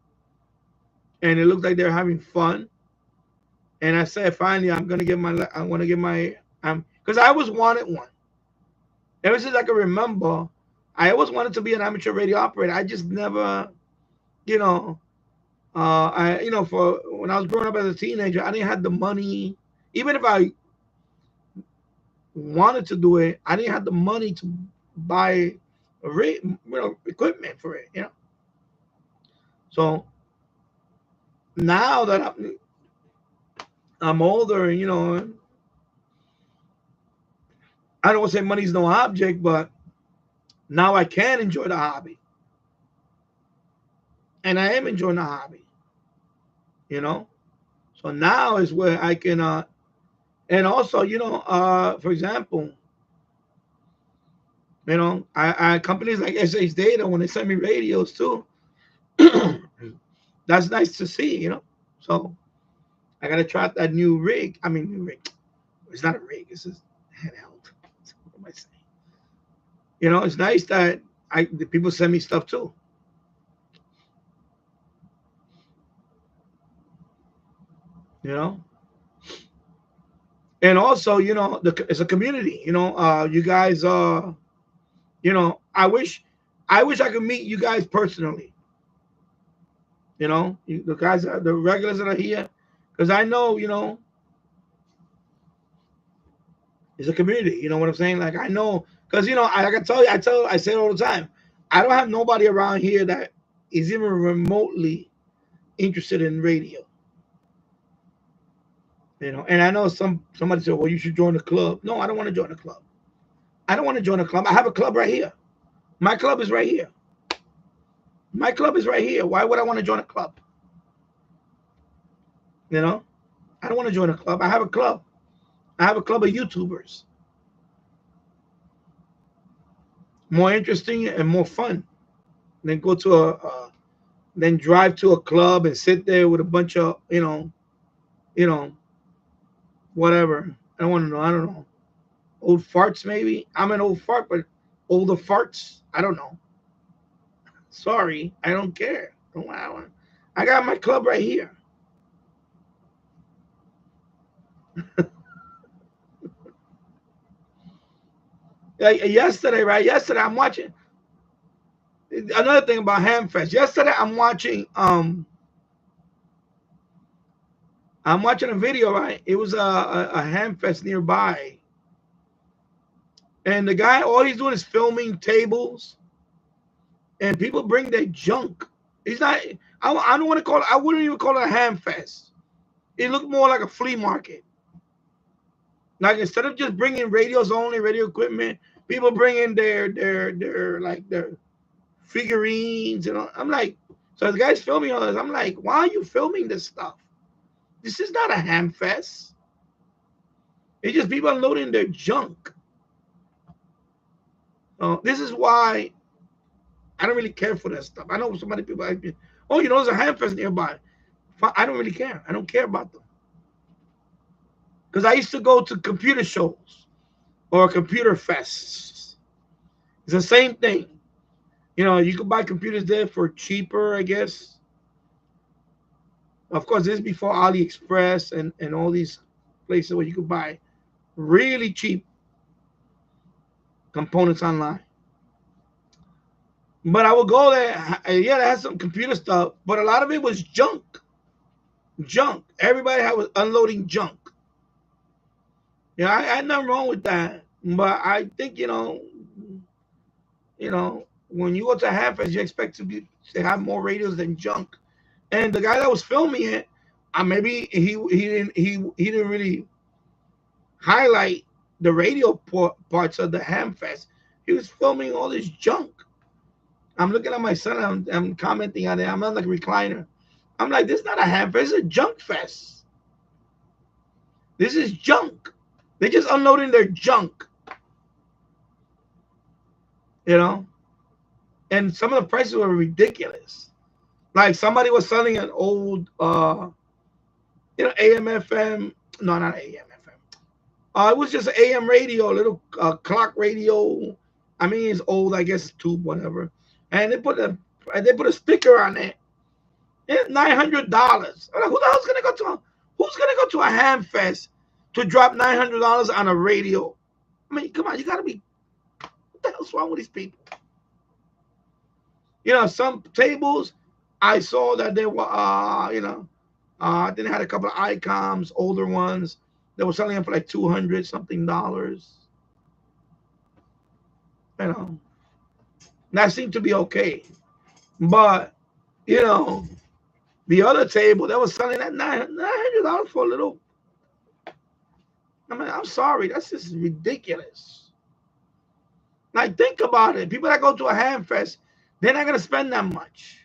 Speaker 1: and it looked like they're having fun. And I said, finally, I want to get my, because I always wanted one. Ever since I can remember, I always wanted to be an amateur radio operator. I just never, for when I was growing up as a teenager, I didn't have the money. Even if I wanted to do it, I didn't have the money to buy equipment for it. So now that I'm older, I don't want to say money's no object, but now I can enjoy the hobby. And I am enjoying the hobby. So now is where I can, and also, for example, I companies like SH Data, when they send me radios too, that's nice to see, So I gotta try out that new rig. I mean, new rig. It's not a rig. It's just handheld. What am I saying? It's nice that the people send me stuff too. And also, it's a community. You guys are, I wish I could meet you guys personally. The guys, the regulars that are here, because I know, it's a community. You know what I'm saying? Like, I know, because I can tell you, I say it all the time. I don't have nobody around here that is even remotely interested in radio. And I know somebody said, well, you should join the club. No, I don't want to join the club. I don't want to join a club. I have a club right here. My club is right here. My club is right here. Why would I want to join a club? I don't want to join a club. I have a club. I have a club of YouTubers. More interesting and more fun than go to then drive to a club and sit there with a bunch of, you know, whatever. I don't want to know. I don't know. Old farts, maybe. I'm an old fart, but older farts, I don't know. Sorry, I don't care. I got my club right here. Yesterday, right? Yesterday, I'm watching. Another thing about Hamfest. Yesterday, I'm watching a video, right? It was a Hamfest nearby, and the guy, all he's doing is filming tables, and people bring their junk. He's not. I don't want to call it. I wouldn't even call it a Hamfest. It looked more like a flea market. Like instead of just bringing radios only, radio equipment, people bring in their figurines. I'm like, so the guy's filming all this. I'm like, why are you filming this stuff? This is not a ham fest. It's just people unloading their junk. This is why I don't really care for that stuff. I know so many people like, oh, there's a ham fest nearby. I don't really care. I don't care about them. Because I used to go to computer shows or computer fests. It's the same thing. You could buy computers there for cheaper, I guess. Of course, this is before AliExpress and all these places where you could buy really cheap components online. But I would go there. Yeah, they had some computer stuff, but a lot of it was junk. Junk. Everybody was unloading junk. I had nothing wrong with that. But I think, when you go to Hamfest, you expect to have more radios than junk. And the guy that was filming it, maybe he didn't really highlight the radio parts of the Hamfest. He was filming all this junk. I'm looking at my son. I'm commenting on it. I'm on the recliner. I'm like, this is not a Hamfest. This is a junk fest. This is junk. They're just unloading their junk. And some of the prices were ridiculous. Like somebody was selling an old, AM FM. No, not AM FM. It was just an AM radio, a little clock radio. I mean, it's old. I guess it's tube, whatever. And they put a sticker on it. It's $900. Who the hell's gonna go to? Who's gonna go to a ham fest to drop $900 on a radio? I mean, come on, you gotta be. What the hell's wrong with these people? Some tables I saw that they were, then they had a couple of ICOMs, older ones. They were selling them for like $200 something. That seemed to be okay. But, the other table, they were selling that $900 for a little. I mean, I'm sorry. That's just ridiculous. Like, think about it. People that go to a ham fest, they're not going to spend that much.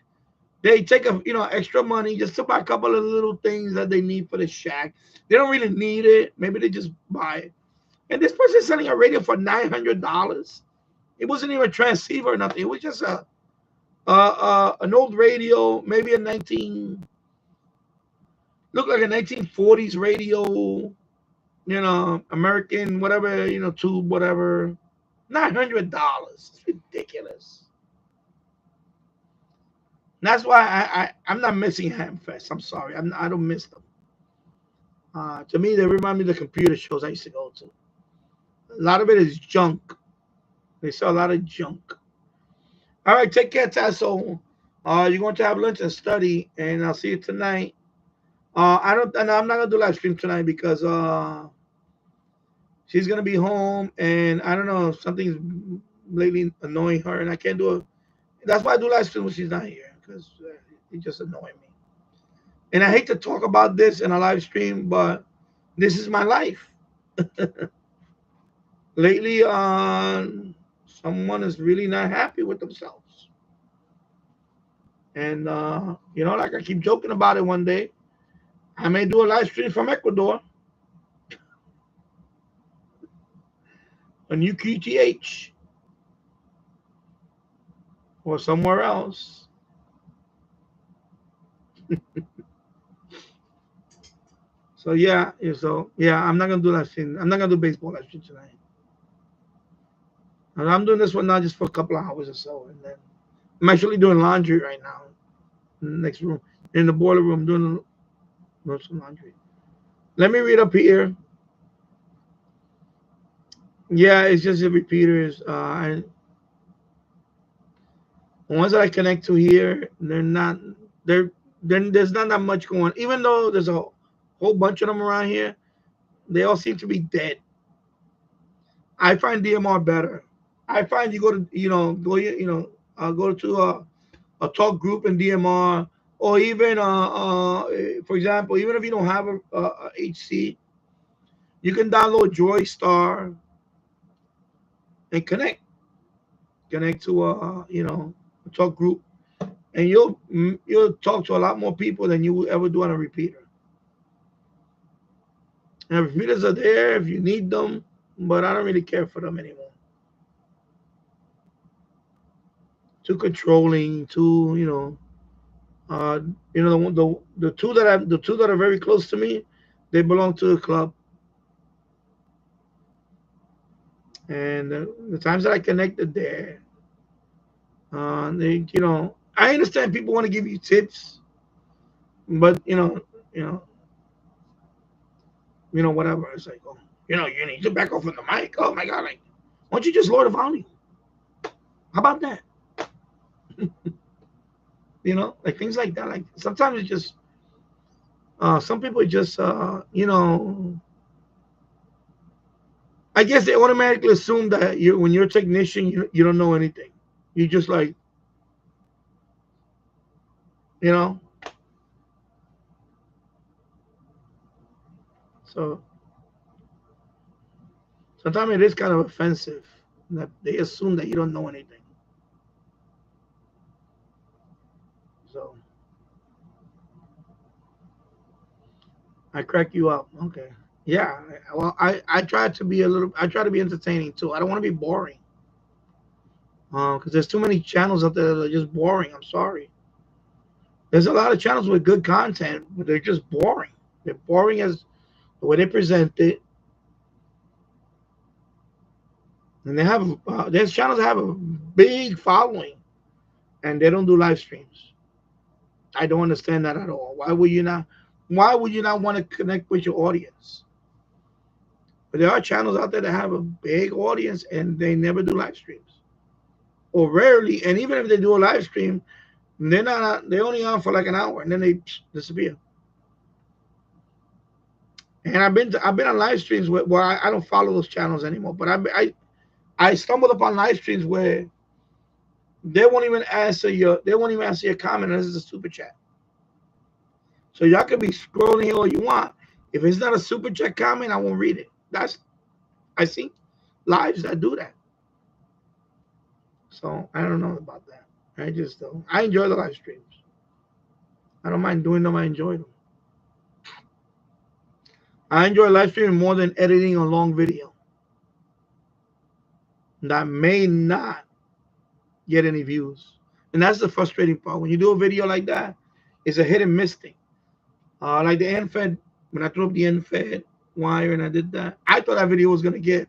Speaker 1: They take extra money just to buy a couple of little things that they need for the shack. They don't really need it. Maybe they just buy it. And this person is selling a radio for $900. It wasn't even a transceiver or nothing. It was just an old radio, maybe looked like a 1940s radio, American, whatever, tube, whatever. $900. It's ridiculous. That's why I'm not missing Hamfest. I'm sorry. I don't miss them. To me, they remind me of the computer shows I used to go to. A lot of it is junk. They sell a lot of junk. All right, take care, Tasso. You're going to have lunch and study, and I'll see you tonight. I'm not gonna do live stream tonight because she's gonna be home, and I don't know, something's lately annoying her, and I can't do it. That's why I do live stream when she's not here, because it just annoys me. And I hate to talk about this in a live stream, but this is my life. Lately, someone is really not happy with themselves. And, like I keep joking about it one day, I may do a live stream from Ecuador on UQTH or somewhere else. So yeah, I'm not gonna do live stream. I'm not gonna do baseball live stream tonight. And I'm doing this one now just for a couple of hours or so, and then I'm actually doing laundry right now in the next room, in the boiler room, doing some laundry. Let me read up here. Yeah, it's just the repeaters. The ones that I connect to here, they're then there's not that much going. Even though there's a whole bunch of them around here, they all seem to be dead. I find DMR better. I find you go to go to a talk group in DMR, or even for example, even if you don't have a HC, you can download Joystar and connect to a talk group, and you'll talk to a lot more people than you will ever do on a repeater. And repeaters are there if you need them, but I don't really care for them anymore. Too controlling, too the two that are very close to me, they belong to the club, and the times that I connected there, they I understand people want to give you tips, but whatever. It's like, oh, you need to back off on the mic. Oh my God, like, why don't you just lower the volume? How about that? Like things like that. Like sometimes it's just some people just I guess they automatically assume that when you're a technician, you don't know anything. You just like, you know. So sometimes it is kind of offensive that they assume that you don't know anything. So I crack you up. Okay. Yeah. Well, I try to be I try to be entertaining too. I don't want to be boring. Because there's too many channels out there that are just boring. I'm sorry. There's a lot of channels with good content, but they're just boring. They're boring as the way they present it. And they have there's channels that have a big following, and they don't do live streams. I don't understand that at all. Why would you not? Why would you not want to connect with your audience? But there are channels out there that have a big audience and they never do live streams, or rarely. And even if they do a live stream, they're only on for like an hour and then they disappear. And I've been on live streams where I don't follow those channels anymore. But I stumbled upon live streams where they won't even answer your comment unless it's a super chat. So y'all can be scrolling here all you want. If it's not a super chat comment, I won't read it. I see lives that do that. So I don't know about that. I just don't. I enjoy the live streams. I don't mind doing them. I enjoy them. I enjoy live streaming more than editing a long video that may not get any views. And that's the frustrating part. When you do a video like that, it's a hit and miss thing. Like the end fed, when I threw up the end fed wire and I did that, I thought that video was gonna get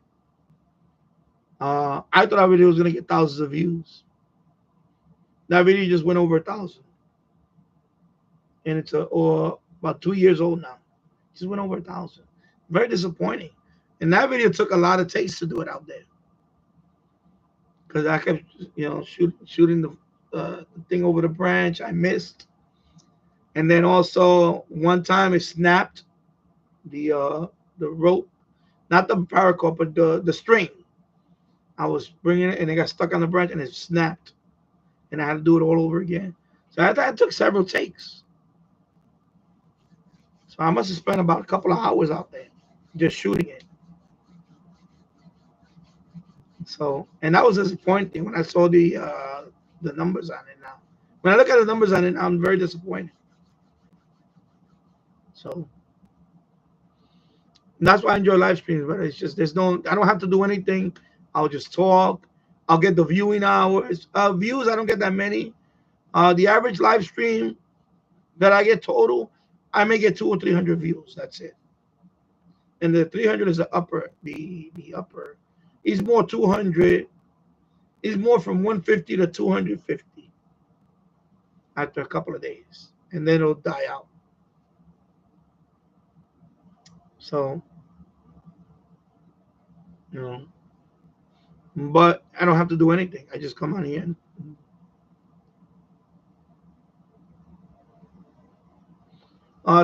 Speaker 1: thousands of views. That video just went over 1,000. And it's about 2 years old now. It just went over 1,000. Very disappointing. And that video took a lot of takes to do it out there. Because I kept, shooting the thing over the branch. I missed. And then also one time it snapped the rope, not the paracord, but the string. I was bringing it and it got stuck on the branch and it snapped. And I had to do it all over again. So I took several takes. So I must have spent about a couple of hours out there just shooting it. So, and that was disappointing when I saw the numbers on it now. When I look at the numbers on it, I'm very disappointed. So that's why I enjoy live streams, but it's just I don't have to do anything. I'll just talk. I'll get the viewing hours. Views, I don't get that many. The average live stream that I get total, I may get 200 or 300 views. That's it. And the 300 is the upper, the upper. It's more 200. It's more from 150 to 250 after a couple of days, and then it'll die out. So, you know, but I don't have to do anything. I just come on here and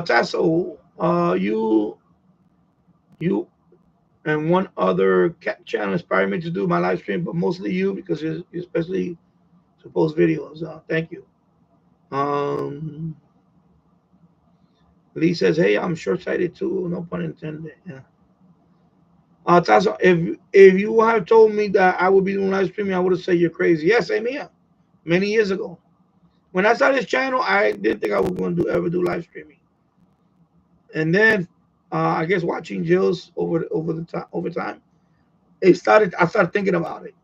Speaker 1: Tasso, you and one other cat channel inspired me to do my live stream, but mostly you because you especially to post videos. Thank you. Lee says, "Hey, I'm short-sighted too. No pun intended." Yeah. Tasso, if you have told me that I would be doing live streaming, I would have said you're crazy. Yes, same here. Many years ago, when I started this channel, I didn't think I was going to ever do live streaming. And then, I guess watching Jill's over time, I started thinking about it.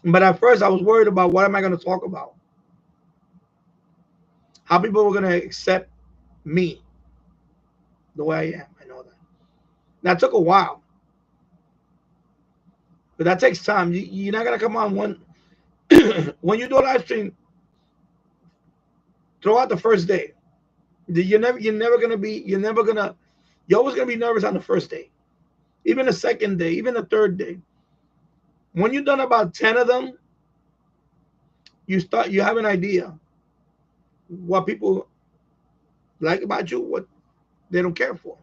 Speaker 1: But at first, I was worried about what am I going to talk about, how people were going to accept me the way I am. I know that. That took a while, but that takes time. You're not going to come on one when you do a live stream. Throw out the first day. You're always gonna be nervous on the first day, even the second day, even the third day. When you've done about 10 of them, you have an idea what people like about you, what they don't care for.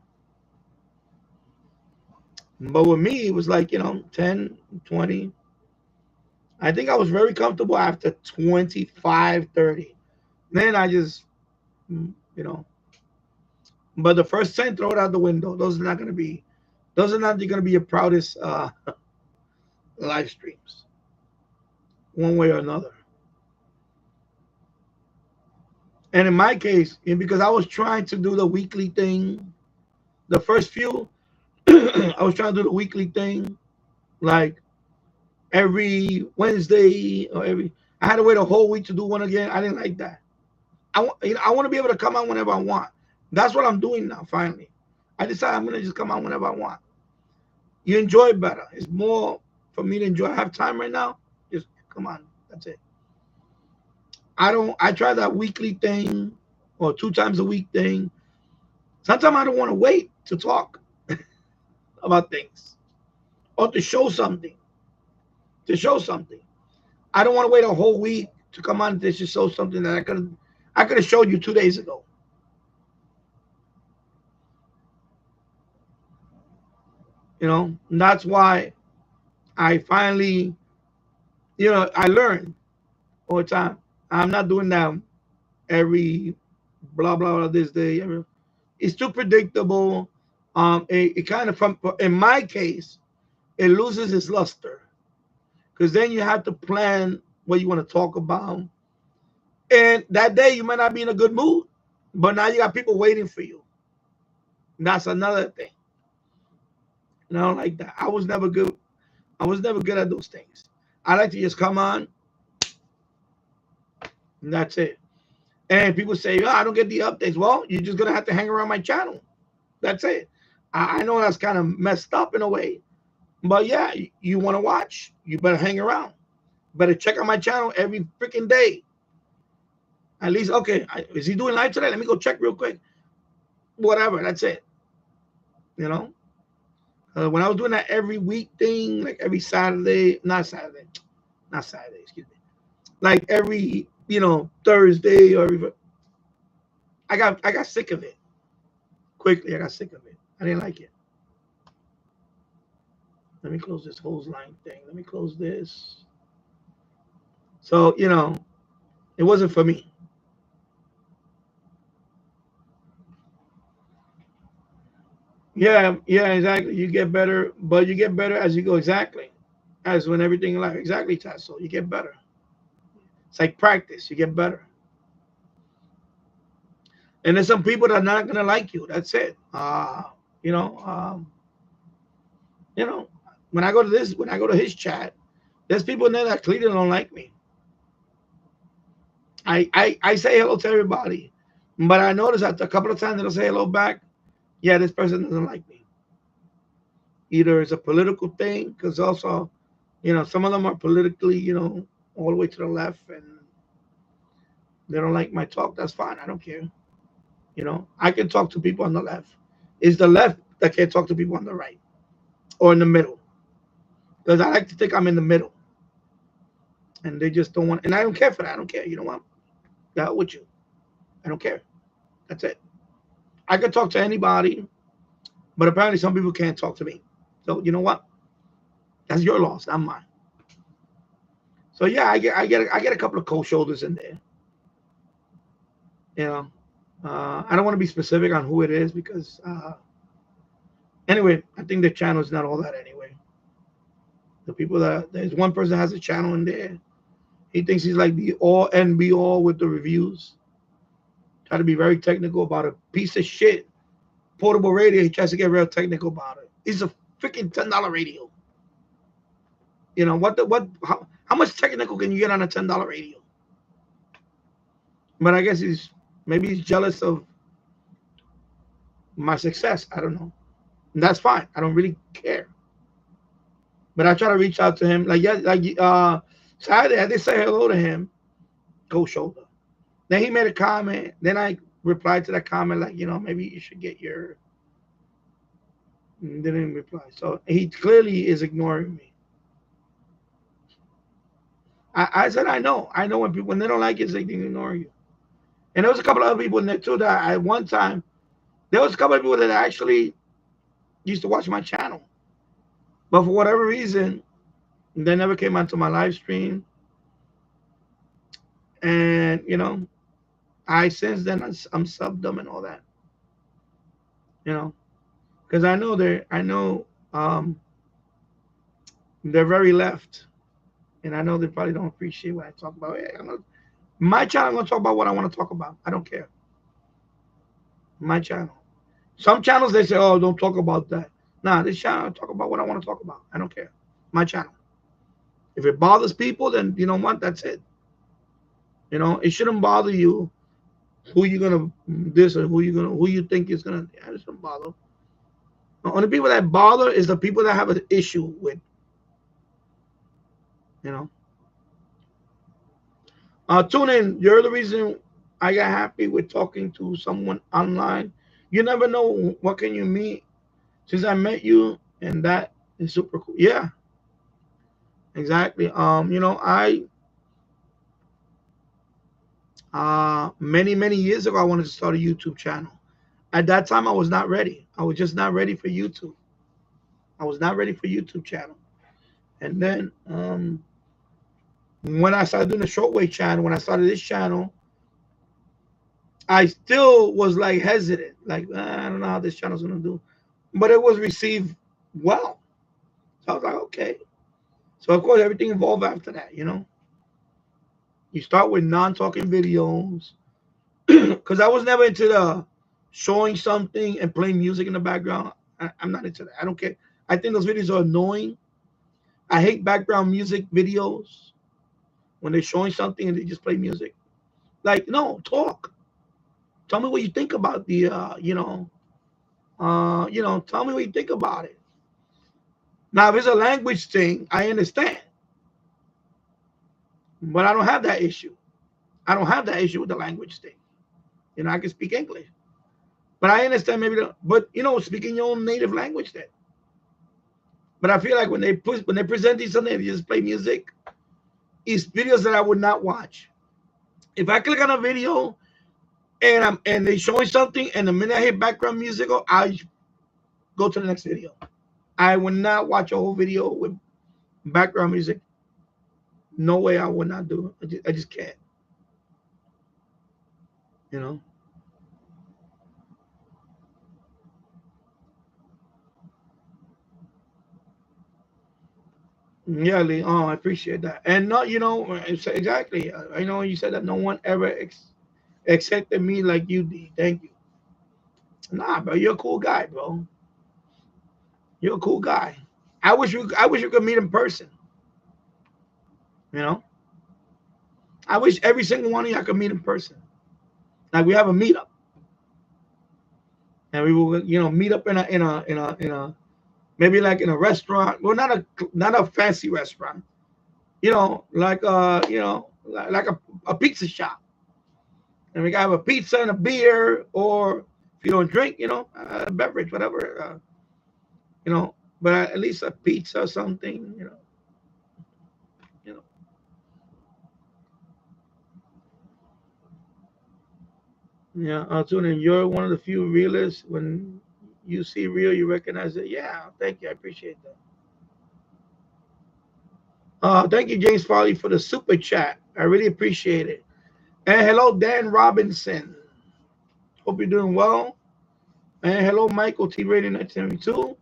Speaker 1: But with me, it was like, 10, 20. I think I was very comfortable after 25, 30. Then I just, you know, but the first 10, throw it out the window. Those are not going to be your proudest live streams, one way or another. And in my case, because I was trying to do the weekly thing, the first few, I was trying to do the weekly thing, like every Wednesday or I had to wait a whole week to do one again. I didn't like that. I want to be able to come out whenever I want. That's what I'm doing now. Finally, I decided I'm gonna just come out whenever I want. You enjoy it better. It's more for me to enjoy. I have time right now. Just come on. That's it. I try that weekly thing or 2 times a week thing. Sometimes I don't want to wait to talk about things or to show something. I don't want to wait a whole week to come on to show something that I could have showed you 2 days ago. And that's why I finally, I learned over time. I'm not doing that every blah blah blah this day. It's too predictable. It kind of in my case, it loses its luster because then you have to plan what you want to talk about, and that day you might not be in a good mood, but now you got people waiting for you. And that's another thing. And I don't like that. I was never good at those things. I like to just come on, and that's it. And people say, "Oh, I don't get the updates." Well, you're just gonna have to hang around my channel. That's it. I know that's kind of messed up in a way, but yeah, you want to watch, you better hang around. Better check out my channel every freaking day. At least, okay, is he doing live today? Let me go check real quick. Whatever, that's it. When I was doing that every week thing, like every Saturday, excuse me, like every Thursday or I got sick of it quickly. I got sick of it. I didn't like it. Let me close this hose line thing. Let me close this. So, it wasn't for me. Yeah, exactly. You get better, but you get better as you go. Exactly. As when everything in life. Exactly, Tasso. You get better. It's like practice. You get better. And there's some people that are not gonna like you. That's it. You know, when I go to his chat, there's people in there that clearly don't like me. I say hello to everybody, But I noticed that a couple of times they'll say hello back. Yeah, this person doesn't like me. Either it's a political thing, because also, some of them are politically, all the way to the left, and they don't like my talk. That's fine. I don't care. I can talk to people on the left. It's the left that can't talk to people on the right or in the middle. Because I like to think I'm in the middle. And they just don't want, and I don't care for that. I don't care. You know what? The hell with you. I don't care. That's it. I can talk to anybody, but apparently some people can't talk to me. So you know what? That's your loss, not mine. So yeah, I get a couple of cold shoulders in there. I don't want to be specific on who it is because anyway, I think the channel is not all that anyway. The people there's one person that has a channel in there. He thinks he's like the all and be all with the reviews. Try to be very technical about a piece of shit portable radio. He tries to get real technical about it. It's a freaking $10 radio. How much technical can you get on a $10 radio? But I guess maybe he's jealous of my success. I don't know. And that's fine. I don't really care. But I try to reach out to him. Saturday I did say hello to him. Cold shoulder. Then he made a comment. Then I replied to that comment maybe you should get your. Didn't reply. So he clearly is ignoring me. I said I know when they don't like it, they can ignore you. And there was a couple of other people in there too that at one time, there was a couple of people that actually used to watch my channel. But for whatever reason, they never came onto my live stream. And, since then, I'm subbed them and all that. Because I know they're very left. And I know they probably don't appreciate what I talk about. Hey, my channel, I'm going to talk about what I want to talk about. I don't care. My channel. Some channels, they say, oh, don't talk about that. Nah, this channel, I talk about what I want to talk about. I don't care. My channel. If it bothers people, then you know what? That's it. It shouldn't bother you who you're going to this or who you think is going to. It shouldn't bother. The only people that bother is the people that have an issue with. Tune in. You're the reason I got happy with talking to someone online. You never know what can you meet since I met you, and that is super cool. Yeah, exactly. Many years ago, I wanted to start a YouTube channel. At that time, I was not ready. I was just not ready for YouTube. I was not ready for YouTube channel. And then when I started doing the Shortwave channel, when I started this channel, I still was like hesitant. Like, I don't know how this channel's going to do. But it was received well. So I was like, okay. So, of course, everything evolved after that, You start with non-talking videos. Because I was never into the showing something and playing music in the background. I'm not into that. I don't care. I think those videos are annoying. I hate background music videos when they're showing something and they just play music. Like, no, talk. Tell me what you think about the, tell me what you think about it. Now, if it's a language thing, I understand. But I don't have that issue. I don't have that issue with the language thing. I can speak English. But I understand speaking your own native language then. But I feel like when they present you something, they just play music. It's videos that I would not watch. If I click on a video and they're showing something, and the minute I hit background music, I go to the next video. I would not watch a whole video with background music. No way, I would not do it. I just can't. Yeah, Lee. Oh, I appreciate that. And not, exactly. I know you said that no one ever accepted me like you did. Thank you. Nah, bro, you're a cool guy, bro. You're a cool guy. I wish you could meet in person. I wish every single one of y'all could meet in person. Like we have a meetup. and we will, meet up in a maybe like in a restaurant. Well, not a fancy restaurant. Like like a pizza shop, and we can have a pizza and a beer, or if you don't drink, a beverage, whatever, but at least a pizza or something, you know. Yeah, Altuna, you're one of the few realists. When you see real, you recognize it. Yeah, thank you. I appreciate that. Thank you, James Farley, for the super chat. I really appreciate it. And hello, Dan Robinson. Hope you're doing well. And hello, Michael T. Radio 1972.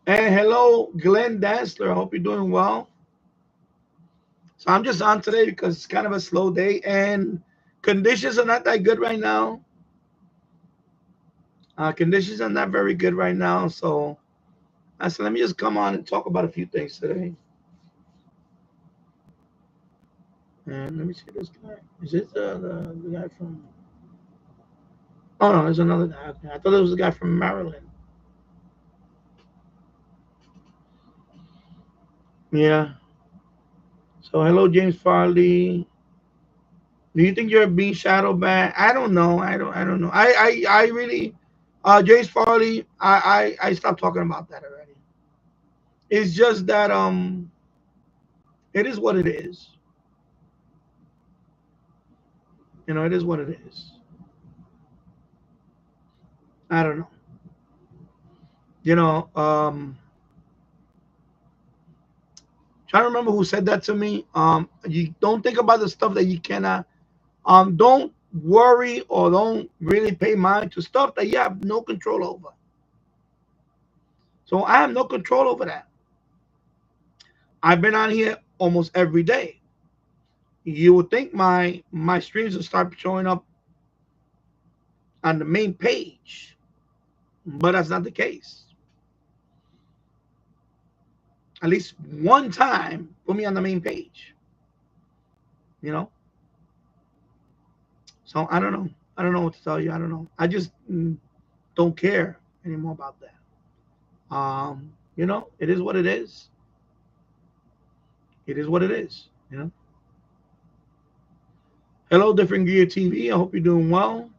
Speaker 1: And hello, Glenn Dansler. I hope you're doing well. So I'm just on today because it's kind of a slow day and conditions are not that good right now. Conditions are not very good right now. So I said, let me just come on and talk about a few things today. And let me see this guy. Is it the guy from? Oh no, there's another guy. Okay. I thought it was the guy from Maryland. Yeah. So hello, James Farley. Do you think you're being shadow banned? I don't know. I don't know. I really, James Farley. I stopped talking about that already. It's just that it is what it is. It is what it is. I don't know. You know, trying to remember who said that to me. You don't think about the stuff that you cannot. Don't worry or don't really pay mind to stuff that you have no control over. So I have no control over that. I've been on here almost every day. You would think my streams would start showing up on the main page, but that's not the case. At least one time, put me on the main page. You know. So I don't know. I don't know what to tell you. I don't know. I just don't care anymore about that. It is what it is. It is what it is. Hello, Different Gear TV. I hope you're doing well.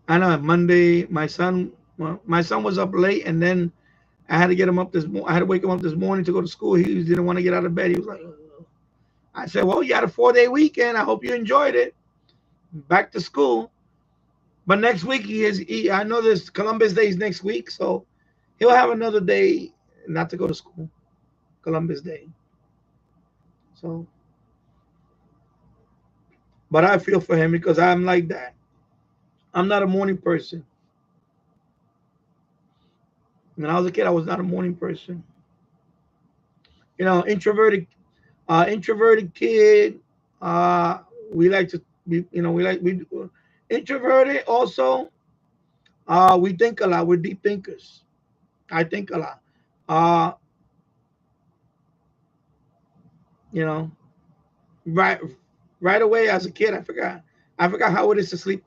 Speaker 1: I know Monday, my son was up late, and then I had to get him up I had to wake him up this morning to go to school. He didn't want to get out of bed. He was like, "Ugh." I said, well, you had a 4-day weekend. I hope you enjoyed it. Back to school. But next week I know there's Columbus Day is next week, so he'll have another day not to go to school. Columbus Day. So, but I feel for him because I'm like that. I'm not a morning person. When I was a kid, I was not a morning person. Introverted kid. We like to be, we introverted also. We think a lot. We're deep thinkers. I think a lot. Uh, you know, right, right away as a kid, I forgot. I forgot how it is to sleep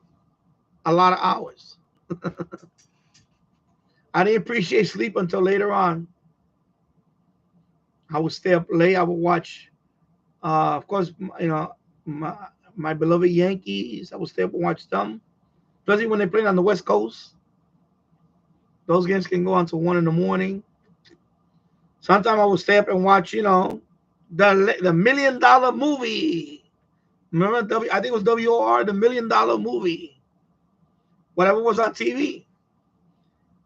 Speaker 1: a lot of hours. I didn't appreciate sleep until later on. I would stay up late. I would watch, of course, my, my beloved Yankees. I would stay up and watch them, especially when they played on the West Coast. Those games can go on to 1 in the morning. Sometimes I would stay up and watch, the $1 million movie. Remember, I think it was WOR, the $1 million movie. Whatever was on TV.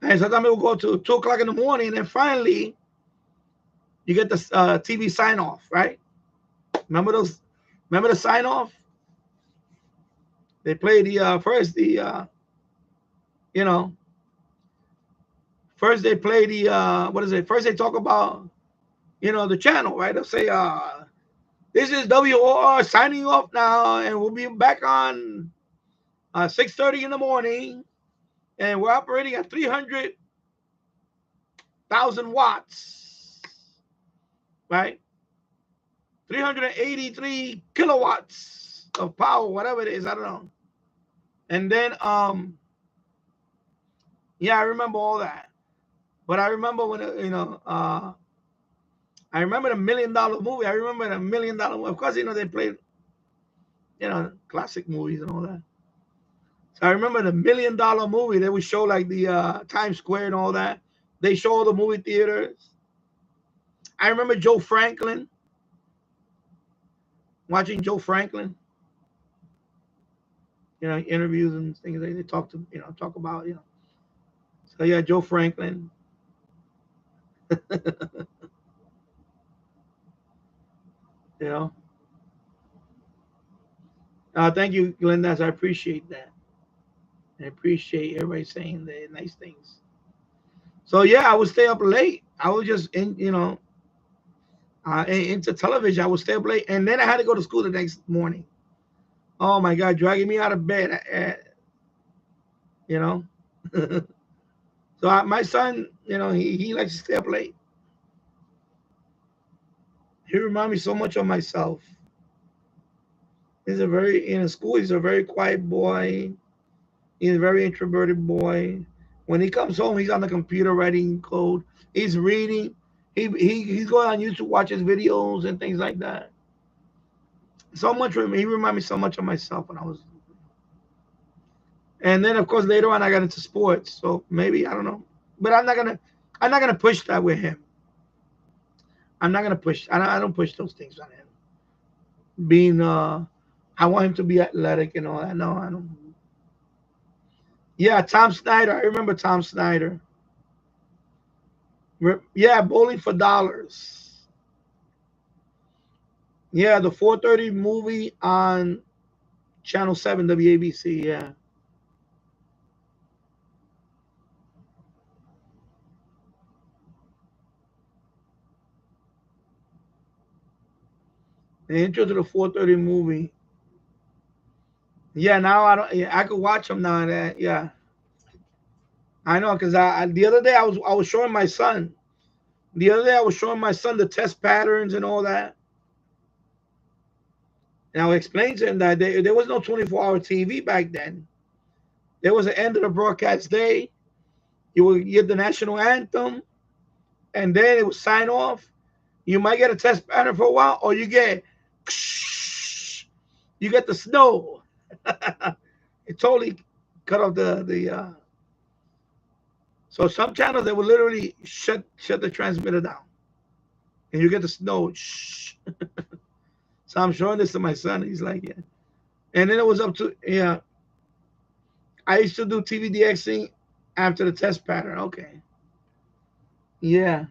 Speaker 1: And sometimes it would go to 2 o'clock in the morning, and then finally you get the TV sign off, right? Remember those? Remember the sign off? They play the first you know first they play the what is it? First they talk about the channel, right? They'll say this is WOR signing off now, and we'll be back on 6:30 in the morning, and we're operating at 300,000 watts, right? 383 kilowatts. of power, whatever it is, I don't know. And then yeah, I remember all that. But I remember when I remember the $1 Million movie. I remember the $1 Million movie. Of course, they played classic movies and all that. So I remember the $1 Million movie. They would show like the Times Square and all that. They show all the movie theaters. I remember Joe Franklin. Watching Joe Franklin. Interviews and things they talk about. So yeah, Joe Franklin. you know. Thank you, Glenda. I appreciate that. I appreciate everybody saying the nice things. So yeah, I would stay up late. I was just into television. I would stay up late, and then I had to go to school the next morning. Oh my God, dragging me out of bed. So my son, he likes to stay up late. He reminds me so much of myself. He's a very in school. He's a very quiet boy. He's a very introverted boy. When he comes home, he's on the computer writing code. He's reading. He's going on YouTube, watches videos and things like that. So much. He reminded me so much of myself when I was. And then of course later on I got into sports. So maybe I don't know, but I'm not gonna push that with him. I'm not gonna push. I don't push those things on him. Being I want him to be athletic and all that. No, I don't. Yeah, Tom Snyder. I remember Tom Snyder. Yeah, Bowling for Dollars. Yeah, the 4:30 movie on Channel 7 WABC. Yeah. The intro to the 4:30 movie. Yeah, now I don't. Yeah, I could watch them now. That yeah, I know because the other day I was showing my son. The other day I was showing my son the test patterns and all that. And I explained to him that there was no 24-hour TV back then. There was an end of the broadcast day. You would get the national anthem, and then it would sign off. You might get a test pattern for a while, or you get the snow. It totally cut off the. So some channels they would literally shut the transmitter down, and you get the snow. So I'm showing this to my son. He's like, yeah. And then it was up to yeah. I used to do TVDXing after the test pattern. Okay. Yeah.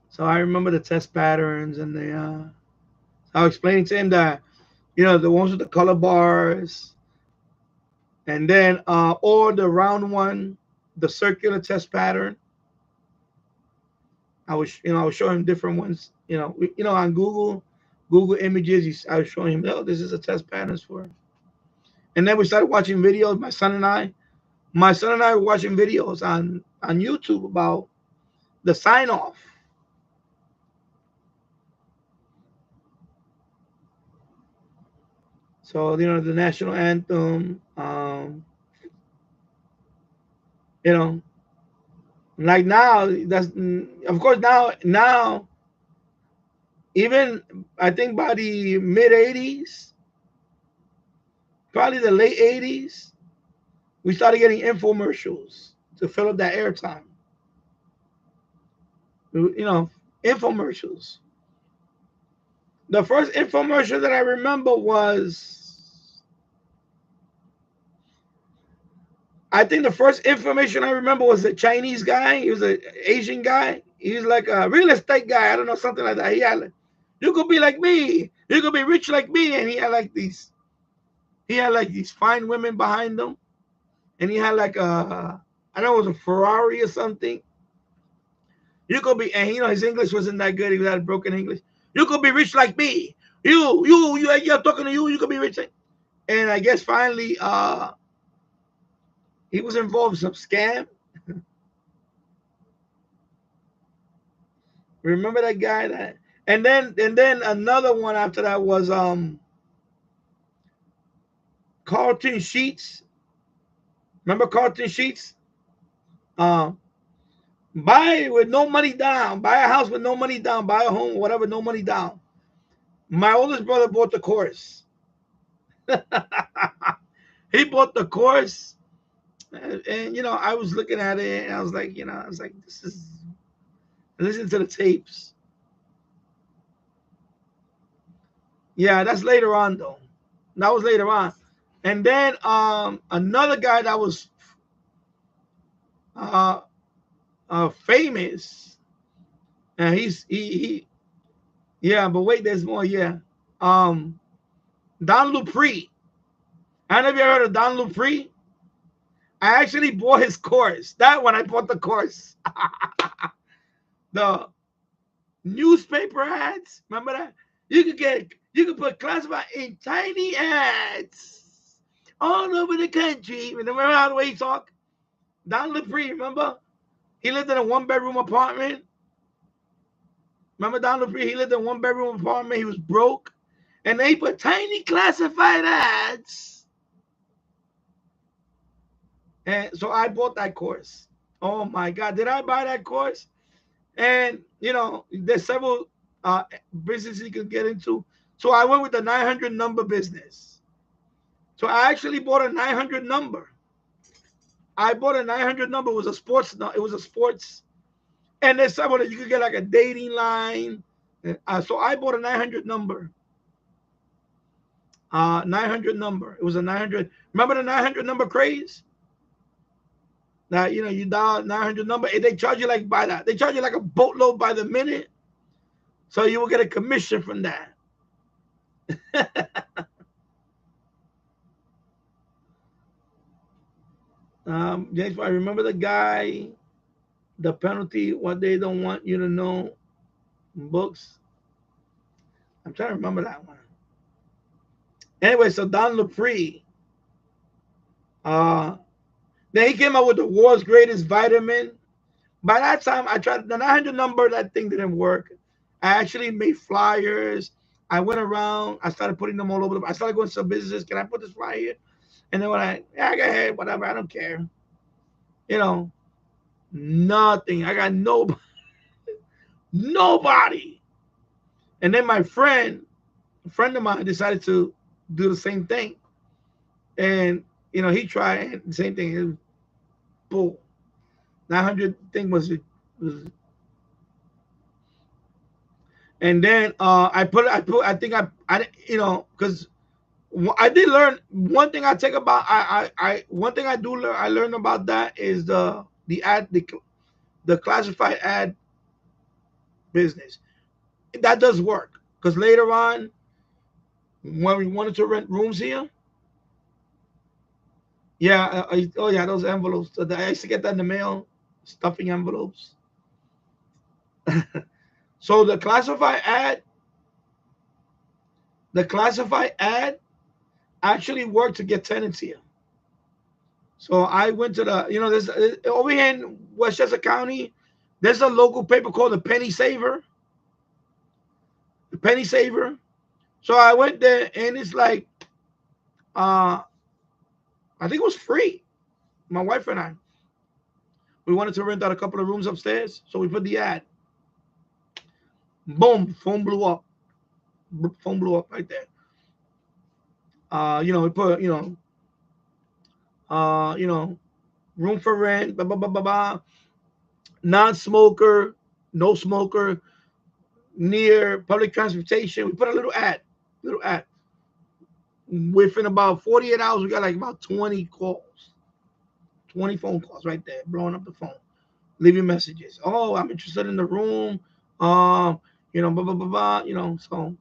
Speaker 1: So I remember the test patterns and I was explaining to him that, the ones with the color bars, and then or the round one, the circular test pattern. I was showing him different ones. On Google Images. I was showing him, oh, this is a test patterns for. And then we started watching videos. My son and I were watching videos on YouTube about the sign off. So the national anthem, like now that's of course now even I think by the mid '80s, probably the late '80s, we started getting infomercials to fill up that airtime. Infomercials. The first infomercial that I remember was, I think the first information I remember was a Chinese guy. He was an Asian guy. He was like a real estate guy. I don't know, something like that. He had you could be like me. You could be rich like me. And he had like these fine women behind him. And he had like I know it was a Ferrari or something. You could be, and his English wasn't that good. He had broken English. You could be rich like me. You're talking to you. You could be rich. And I guess finally, he was involved in some scam. Remember that guy And then another one after that was Carlton Sheets. Remember Carlton Sheets? Buy with no money down. Buy a house with no money down. Buy a home, whatever, no money down. My oldest brother bought the course. He bought the course, and you know, I was looking at it, and I was like, this is. Listen to the tapes. Yeah, that's later on though. That was later on, and then another guy that was famous, and he yeah, but wait, there's more. Yeah, Don Lupree. I don't know if you ever heard of Don Lupree. I actually bought his course. That one I bought the course. The newspaper ads. Remember that? You could put classified in tiny ads all over the country. Remember how the way he talked? Don Lupree, remember? He lived in a 1-bedroom apartment. Remember Don Lupree? He lived in a 1-bedroom apartment. He was broke. And they put tiny classified ads. And so I bought that course. Oh my God. Did I buy that course? And, you know, there's several businesses you can get into. So I went with the 900 number business. So I actually bought a 900 number. I bought a 900 number. It was a sports. And there's several that you could get like a dating line. So I bought a 900 number. 900 number. It was a 900. Remember the 900 number craze? That, you know, you dial 900 number. And they charge you like by that. They charge you like a boatload by the minute. So you will get a commission from that. James, I remember the guy, the penalty, what they don't want you to know, books. I'm trying to remember that one. Anyway, so Don Lupree, then he came out with the world's greatest vitamin. By that time, I tried the 900 number. That thing didn't work. I actually made flyers. I went around. I started putting them all over. I started going to some businesses. Can I put this flyer here? And then go ahead, whatever. I don't care. You know, nothing. I got nobody. And then my friend, a friend of mine, decided to do the same thing. And, you know, he tried the same thing. It was bull. 900 thing was. And then I think you know, because I did learn one thing I take about one thing I do learn I learned about that is the classified ad business. That does work because later on when we wanted to rent rooms here, yeah, oh yeah, those envelopes. So I used to get that in the mail, stuffing envelopes. So the classified ad actually worked to get tenants here. So I went to the, you know, there's over here in Westchester County, there's a local paper called the Penny Saver. The Penny Saver. So I went there and it's like, I think it was free. My wife and I, we wanted to rent out a couple of rooms upstairs. So we put the ad. Boom, phone blew up. Phone blew up right there. You know, we put, you know, room for rent, blah, blah, blah, blah, blah. Non-smoker, no smoker, near public transportation. We put a little ad. Within about 48 hours, we got like about 20 calls, 20 phone calls right there, blowing up the phone, leaving messages. Oh, I'm interested in the room. You know, blah, blah, blah, blah, you know, so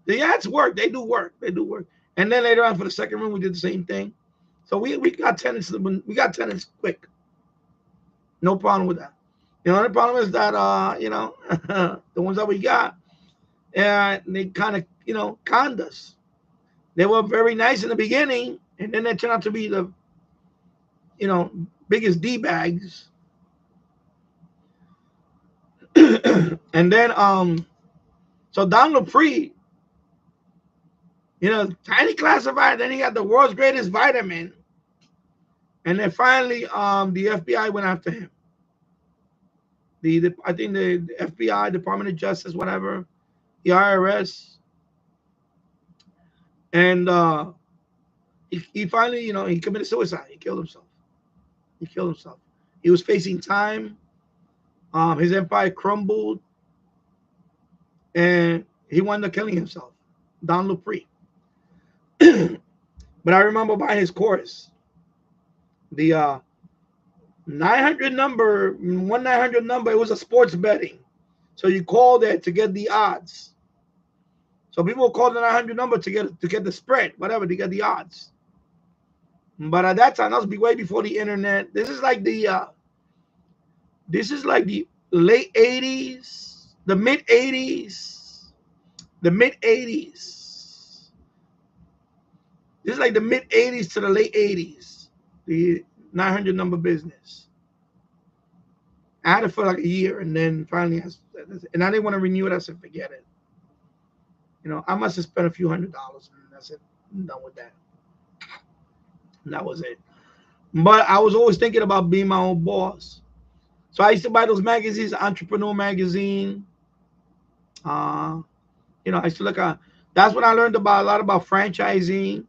Speaker 1: the ads work. They do work. And then later on for the second room, we did the same thing. So we got tenants. We got tenants quick. No problem with that. The only problem is that, you know, the ones that we got, and they kind of, you know, conned us. They were very nice in the beginning, and then they turned out to be the, you know, biggest D-bags. And then So Don Dupree, tiny classified. Then he got the world's greatest vitamin, and then finally, the FBI went after him. I think the FBI, Department of Justice, whatever, the IRS, and he finally, he committed suicide. He killed himself. He was facing time. His empire crumbled, and he wound up killing himself. Don Dupree. But I remember buying his course, the 900 number, 1-900 number. It was a sports betting, so you call that to get the odds. So people call the 900 number to get the spread, whatever, to get the odds. But at that time, that was way before the internet. This is like the late 80s, the mid 80s. This is like the mid 80s to the late 80s. The 900 number business. I had it for like a year, and then finally, and I didn't want to renew it. I said, forget it. I must have spent a few $100s, and that's it. I'm done with that. And that was it. But I was always thinking about being my own boss. So I used to buy those magazines, Entrepreneur Magazine. I used to look at. That's when I learned a lot about franchising.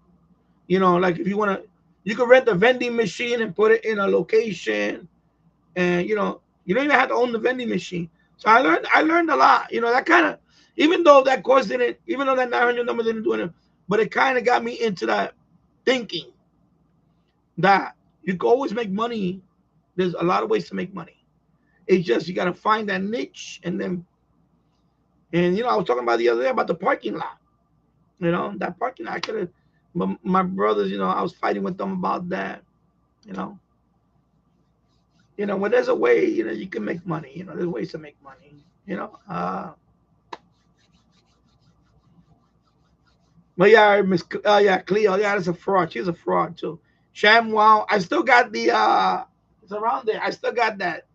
Speaker 1: Like if you want to, you could rent a vending machine and put it in a location, and you don't even have to own the vending machine. So I learned a lot. That kind of, even though that course didn't, even though that 900 number didn't do it, but it kind of got me into that thinking that you can always make money. There's a lot of ways to make money. It's just you got to find that niche, and I was talking about the other day about the parking lot. That parking lot, I could have. My brothers, I was fighting with them about that. When there's a way, you can make money. There's ways to make money. But yeah, Cleo, yeah, that's a fraud. She's a fraud too. ShamWow, I still got the it's around there. I still got that.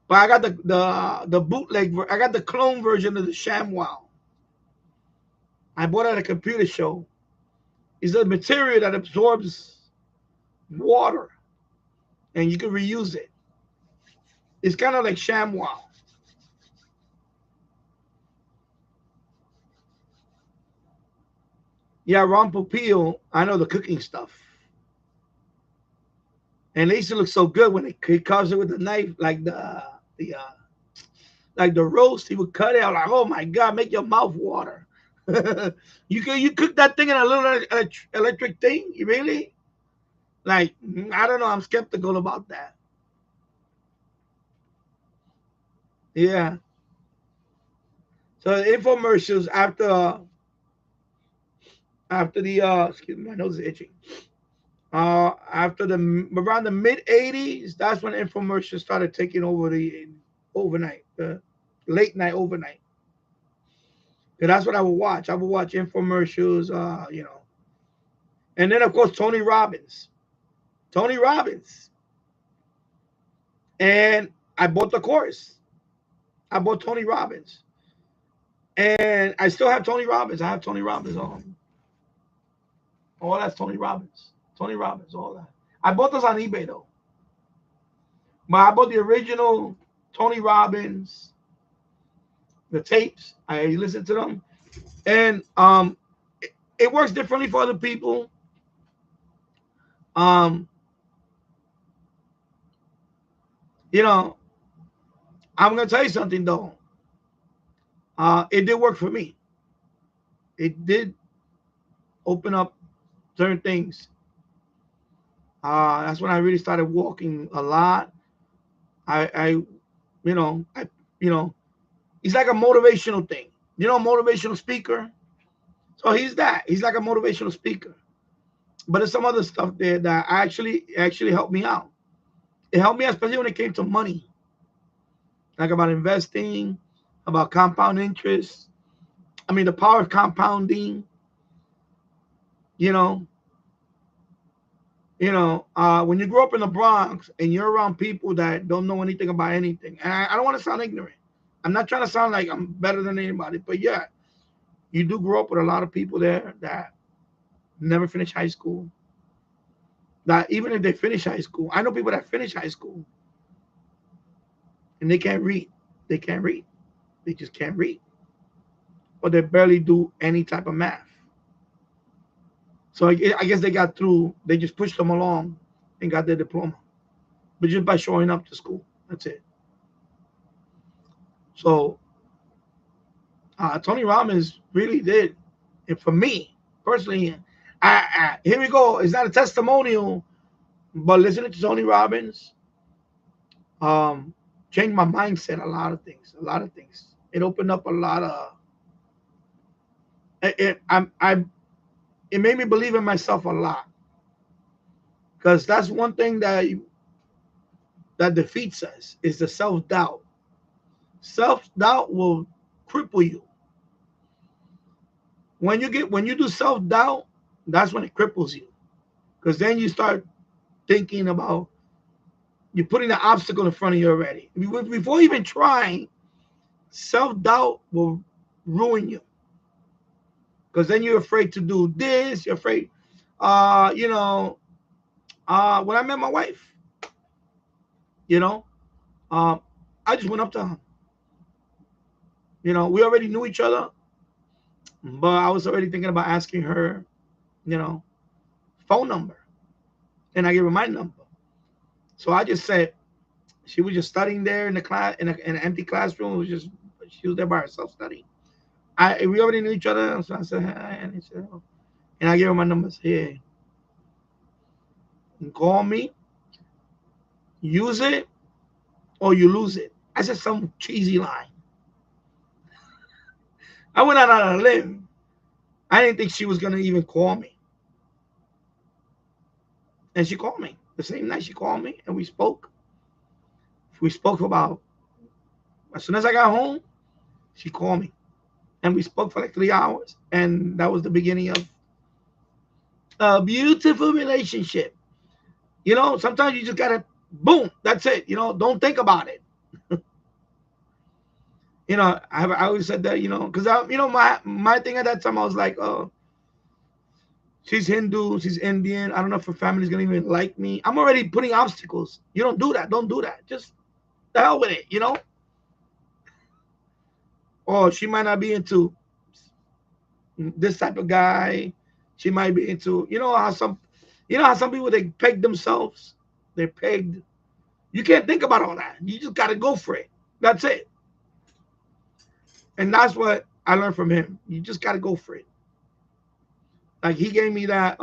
Speaker 1: But I got the bootleg. I got the clone version of the ShamWow. I bought it at a computer show. It's a material that absorbs water, and you can reuse it. It's kind of like ShamWow. Yeah, Ron Popeil, I know the cooking stuff. And they used to look so good when he cuts it with the knife, like the roast. He would cut it out like, oh my God, make your mouth water. You cook that thing in a little electric thing? You really? Like, I don't know. I'm skeptical about that. Yeah. So the infomercials after the excuse me, my nose is itching. After around the mid 80s, that's when infomercials started taking over the late night overnight. Because that's what I would watch. I would watch infomercials, and then of course Tony Robbins. And I bought the course. I bought Tony Robbins, and I still have Tony Robbins. I have Tony Robbins on. All that's Tony Robbins. Tony Robbins, all that. I bought those on eBay though. But I bought the original Tony Robbins, the tapes. I listened to them, and it works differently for other people. I'm gonna tell you something though. It did work for me. It did open up certain things. That's when I really started walking a lot. He's like a motivational thing. Motivational speaker. So he's that. He's like a motivational speaker. But there's some other stuff there that actually helped me out. It helped me, especially when it came to money. Like about investing, about compound interest. I mean, the power of compounding. When you grow up in the Bronx and you're around people that don't know anything about anything, and I don't want to sound ignorant. I'm not trying to sound like I'm better than anybody, but yeah, you do grow up with a lot of people there that never finish high school. That even if they finish high school, I know people that finish high school and they can't read. They can't read. They just can't read. Or they barely do any type of math. So I guess they got through, they just pushed them along and got their diploma. But just by showing up to school. That's it. So Tony Robbins really did. And for me, personally, here we go. It's not a testimonial, but listening to Tony Robbins changed my mindset a lot of things. A lot of things. It opened up a lot of it made me believe in myself a lot. Because that's one thing that defeats us is the self-doubt. Self-doubt will cripple you. When you do self-doubt, that's when it cripples you. Because then you start thinking about you're putting an obstacle in front of you already. Before even trying, self-doubt will ruin you. Because then you're afraid to do this. You're afraid, when I met my wife, I just went up to her. We already knew each other, but I was already thinking about asking her, phone number. And I gave her my number. So I just said, she was just studying there in the class, in an empty classroom. She was there by herself studying. We already knew each other, so I said, hi, and I gave her my number. Said, yeah, you call me, use it, or you lose it. I said some cheesy line. I went out on a limb. I didn't think she was gonna even call me, and she called me the same night. She called me, and we spoke. We spoke for about. As soon as I got home, she called me, and we spoke for like 3 hours, and that was the beginning of a beautiful relationship. Sometimes you just gotta boom. That's it. Don't think about it. I always said that. Because my thing at that time, I was like, oh, she's Hindu, she's Indian. I don't know if her family's gonna even like me. I'm already putting obstacles. You don't do that. Don't do that. Just the hell with it. Or she might not be into this type of guy. She might be into, how some people, they peg themselves. They're pegged. You can't think about all that. You just got to go for it. That's it. And that's what I learned from him. You just got to go for it. Like he gave me that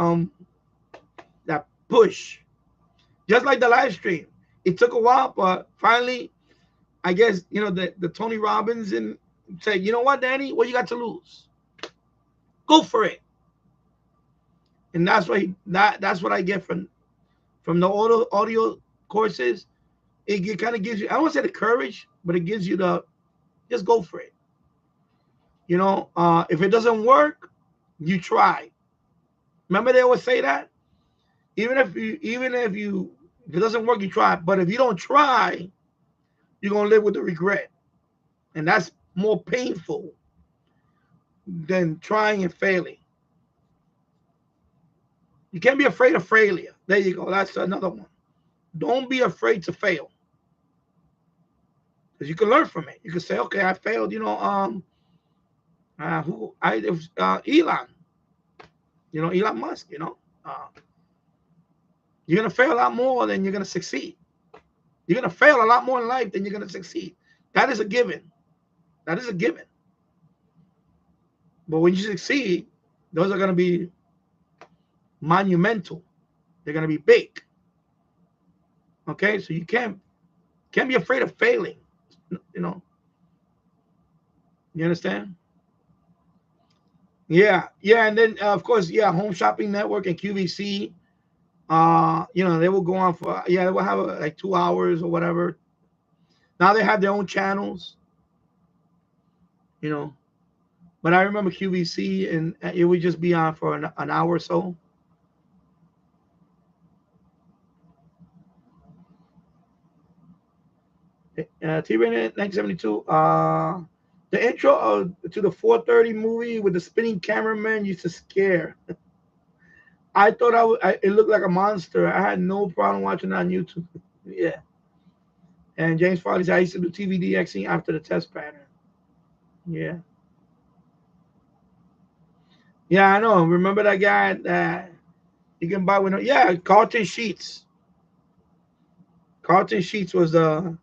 Speaker 1: push. Just like the live stream. It took a while, but finally, I guess, the Tony Robbins and said, you know what, Danny? What you got to lose? Go for it. And that's what I get from the audio courses. It kind of gives you, I don't want to say the courage, but it gives you the, just go for it. If it doesn't work, you try. Remember they always say that? If it doesn't work, you try. But if you don't try, you're going to live with the regret. And that's more painful than trying and failing. You can't be afraid of failure. There you go. That's another one. Don't be afraid to fail. Because you can learn from it. You can say, okay, I failed, Elon. Elon Musk, you're going to fail a lot more than you're going to succeed. You're going to fail a lot more in life than you're going to succeed. That is a given. That is a given. But when you succeed, those are going to be monumental. They're going to be big. Okay? So you can't be afraid of failing. You understand? Yeah. And then, of course, Home Shopping Network and QVC. They will go on for, they will have like 2 hours or whatever. Now they have their own channels, but I remember QVC, and it would just be on for an hour or so. T-Rated 1972. The intro to the 4:30 movie with the spinning cameraman used to scare. I thought it looked like a monster. I had no problem watching it on YouTube. Yeah. And James Farley said I used to do TVDXing after the test pattern. Yeah. Yeah, I know. Remember that guy that you can buy with yeah, Carlton Sheets. Carlton Sheets was the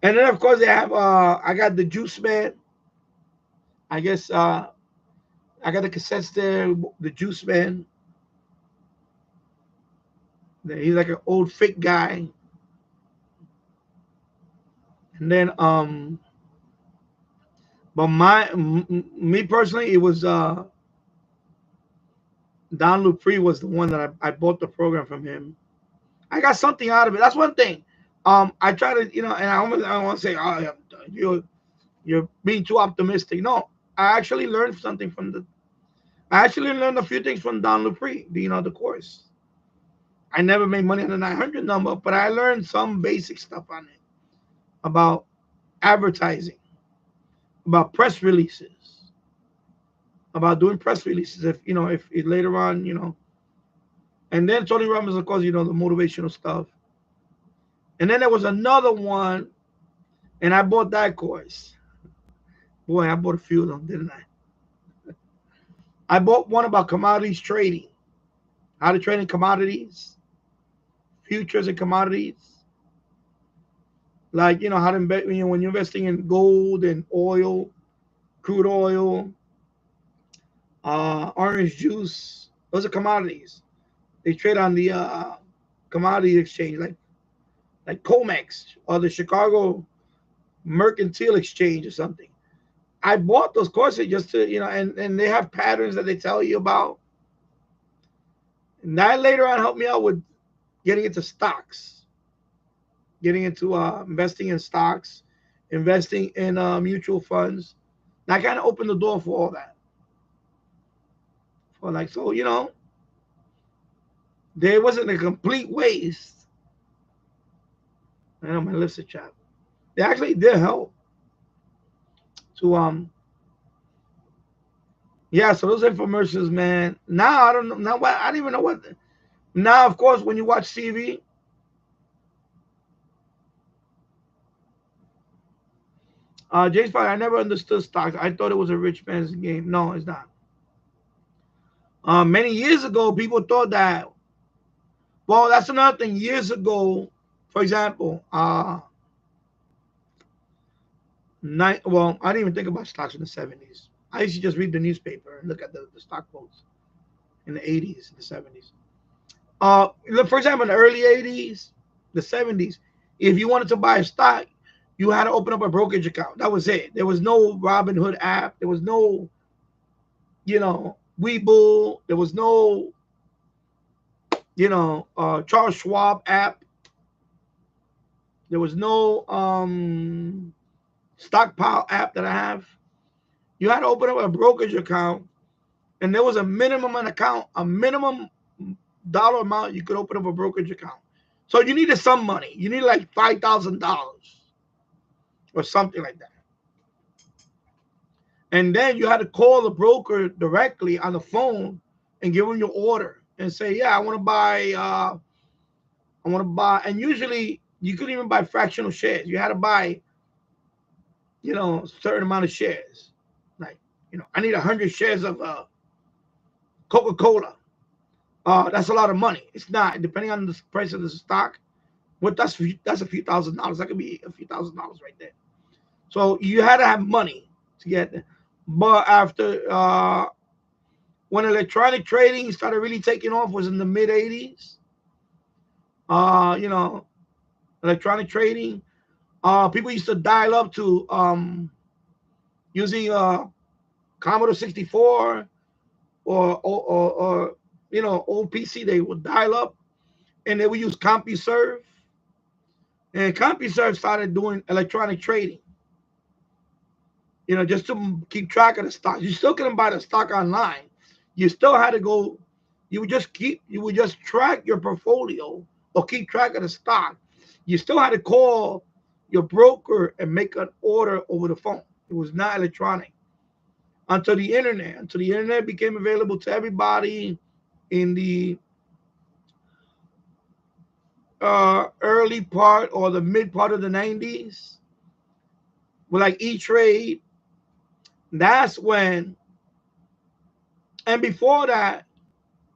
Speaker 1: and then of course they have I got the Juice Man. I guess I got the cassettes there, the Juice Man. He's like an old fake guy. And then but me personally, it was Don Lupree was the one that I bought the program from him. I got something out of it. That's one thing. I try to, and I don't want to say, oh, you're being too optimistic. No, I actually learned something from I actually learned a few things from Don Lupree, the course. I never made money on the 900 number, but I learned some basic stuff on it about advertising, about press releases, about doing press releases. If later on, and then Tony Robbins, of course, the motivational stuff. And then there was another one, and I bought that course. Boy, I bought a few of them, didn't I? I bought one about commodities trading, how to trade in commodities, futures and commodities. Like, how to invest, when you're investing in gold and oil, crude oil, orange juice, those are commodities. They trade on the commodity exchange, like COMEX or the Chicago Mercantile Exchange or something. I bought those courses just to, and they have patterns that they tell you about. And that later on helped me out with getting into stocks, getting into investing in stocks, investing in mutual funds. That kind of opened the door for all that. There wasn't a complete waste. I know my lips are chapped. They actually did help to yeah, so those infomercials, man. Now I don't know. Now I don't even know what. Now, of course, when you watch TV, James Potter, I never understood stocks. I thought it was a rich man's game. No, it's not. Many years ago, people thought that. Well, that's another thing. Years ago, for example, well, I didn't even think about stocks in the 70s. I used to just read the newspaper and look at the stock quotes in the 80s and the 70s. Look, for example, in the early 80s, the 70s, if you wanted to buy a stock, you had to open up a brokerage account. That was it. There was no Robinhood app. There was no, Webull. There was no, Charles Schwab app. There was no Stockpile app that I have. You had to open up a brokerage account, and there was a minimum dollar amount you could open up a brokerage account. So you needed some money. You needed like $5,000 or something like that. And then you had to call the broker directly on the phone and give them your order and say, yeah, I want to buy, and usually you couldn't even buy fractional shares. You had to buy, a certain amount of shares. Like, I need 100 shares of Coca-Cola. That's a lot of money. It's not, depending on the price of the stock. But that's a few $1,000s. That could be a few $1,000s right there. So you had to have money to get there. But after when electronic trading started really taking off was in the mid 80s. Electronic trading. People used to dial up to using Commodore 64 or old PC. They would dial up and they would use CompuServe. And CompuServe started doing electronic trading. Just to keep track of the stock. You still couldn't buy the stock online. You still had to go. You would just track your portfolio or keep track of the stock. You still had to call your broker and make an order over the phone. It was not electronic until the internet. Until the internet became available to everybody in the early part or the mid part of the 90s, with like E-Trade. That's when, and before that,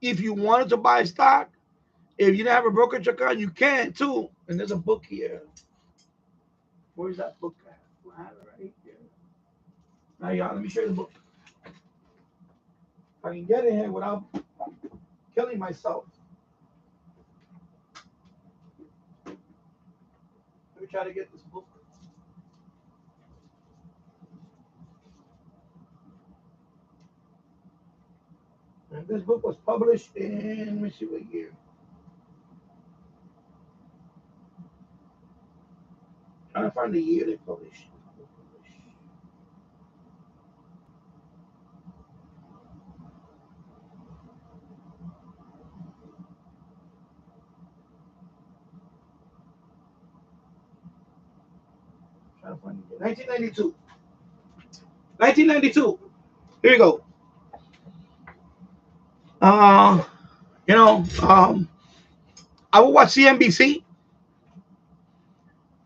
Speaker 1: if you wanted to buy stock, if you didn't have a brokerage account, you can too. And there's a book here. Where's that book at? I have it right here. Now, y'all, let me show you the book. If I can get in here without killing myself. Let me try to get this book. And this book was published in, let me see what year. Trying to find the year they published. Trying to find the year. 1992. 1992. Here you go. You know, I would watch CNBC.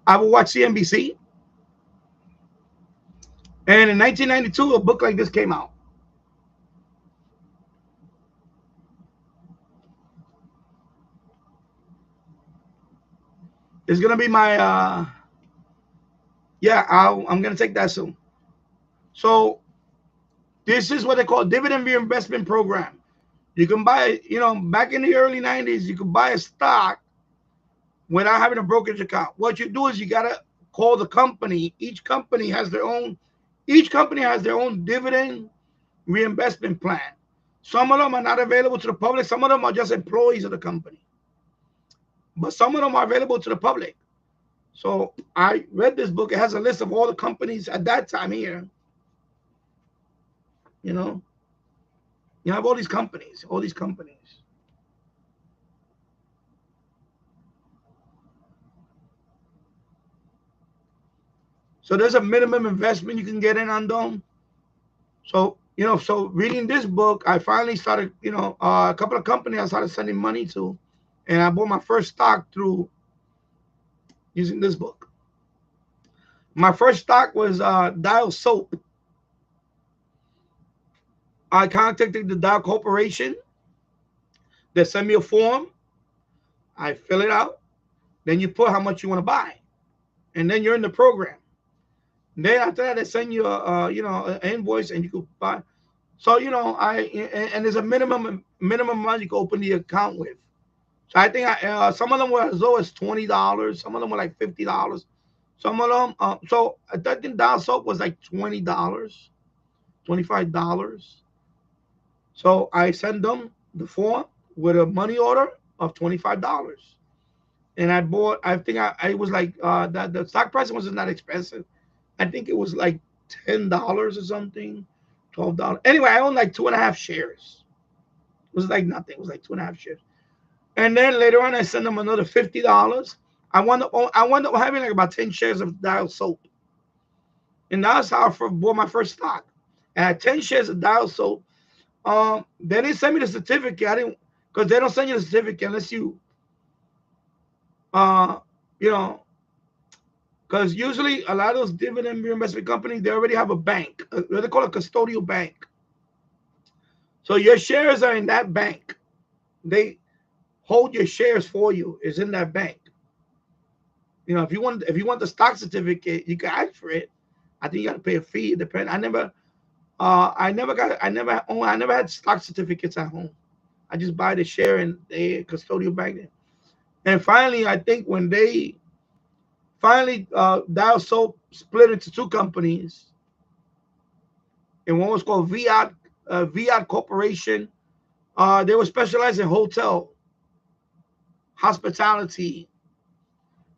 Speaker 1: I would watch CNBC. And in 1992, a book like this came out. It's gonna be my yeah, I'm gonna take that soon. So this is what they call dividend reinvestment program. You can buy, you know, back in the early 90s, you could buy a stock without having a brokerage account. What you do is you gotta call the company. Each company has their own dividend reinvestment plan. Some of them are not available to the public. Some of them are just employees of the company. But some of them are available to the public. So I read this book. It has a list of all the companies at that time here. You know, you have all these companies. So there's a minimum investment you can get in on them. So, you know, so reading this book, I finally started, you know, a couple of companies I started sending money to, and I bought my first stock through using this book. My first stock was Dial Soap. I contacted the Dial Corporation. They send me a form. I fill it out. Then you put how much you want to buy, and then you're in the program. And then after that, they send you you know, an invoice, and you can buy. So, you know, and there's a minimum amount you can open the account with. So I think some of them were as low as $20. Some of them were like $50. Some of them, so I think Dial Soap was like $20, $25. So I sent them the form with a money order of $25. And I bought, I think I was like, that the stock price wasn't that expensive. I think it was like $10 or something, $12. Anyway, I owned like 2.5 shares. It was like nothing. It was like 2.5 shares. And then later on, I sent them another $50. I wound up having like about 10 shares of Dial Soap. And that's how I bought my first stock. I had 10 shares of Dial Soap. They didn't send me the certificate. I didn't, because they don't send you the certificate unless you, you know, because usually a lot of those dividend reinvestment companies, they already have a bank. They call it a custodial bank. So your shares are in that bank. They hold your shares for you. It's in that bank. You know, if you want the stock certificate, you can ask for it. I think you got to pay a fee. It depends. I never had stock certificates at home. I just buy the share in the custodial bank. And finally, I think when they Dial Soap split into two companies, and one was called Viad Corporation. They were specialized in hospitality.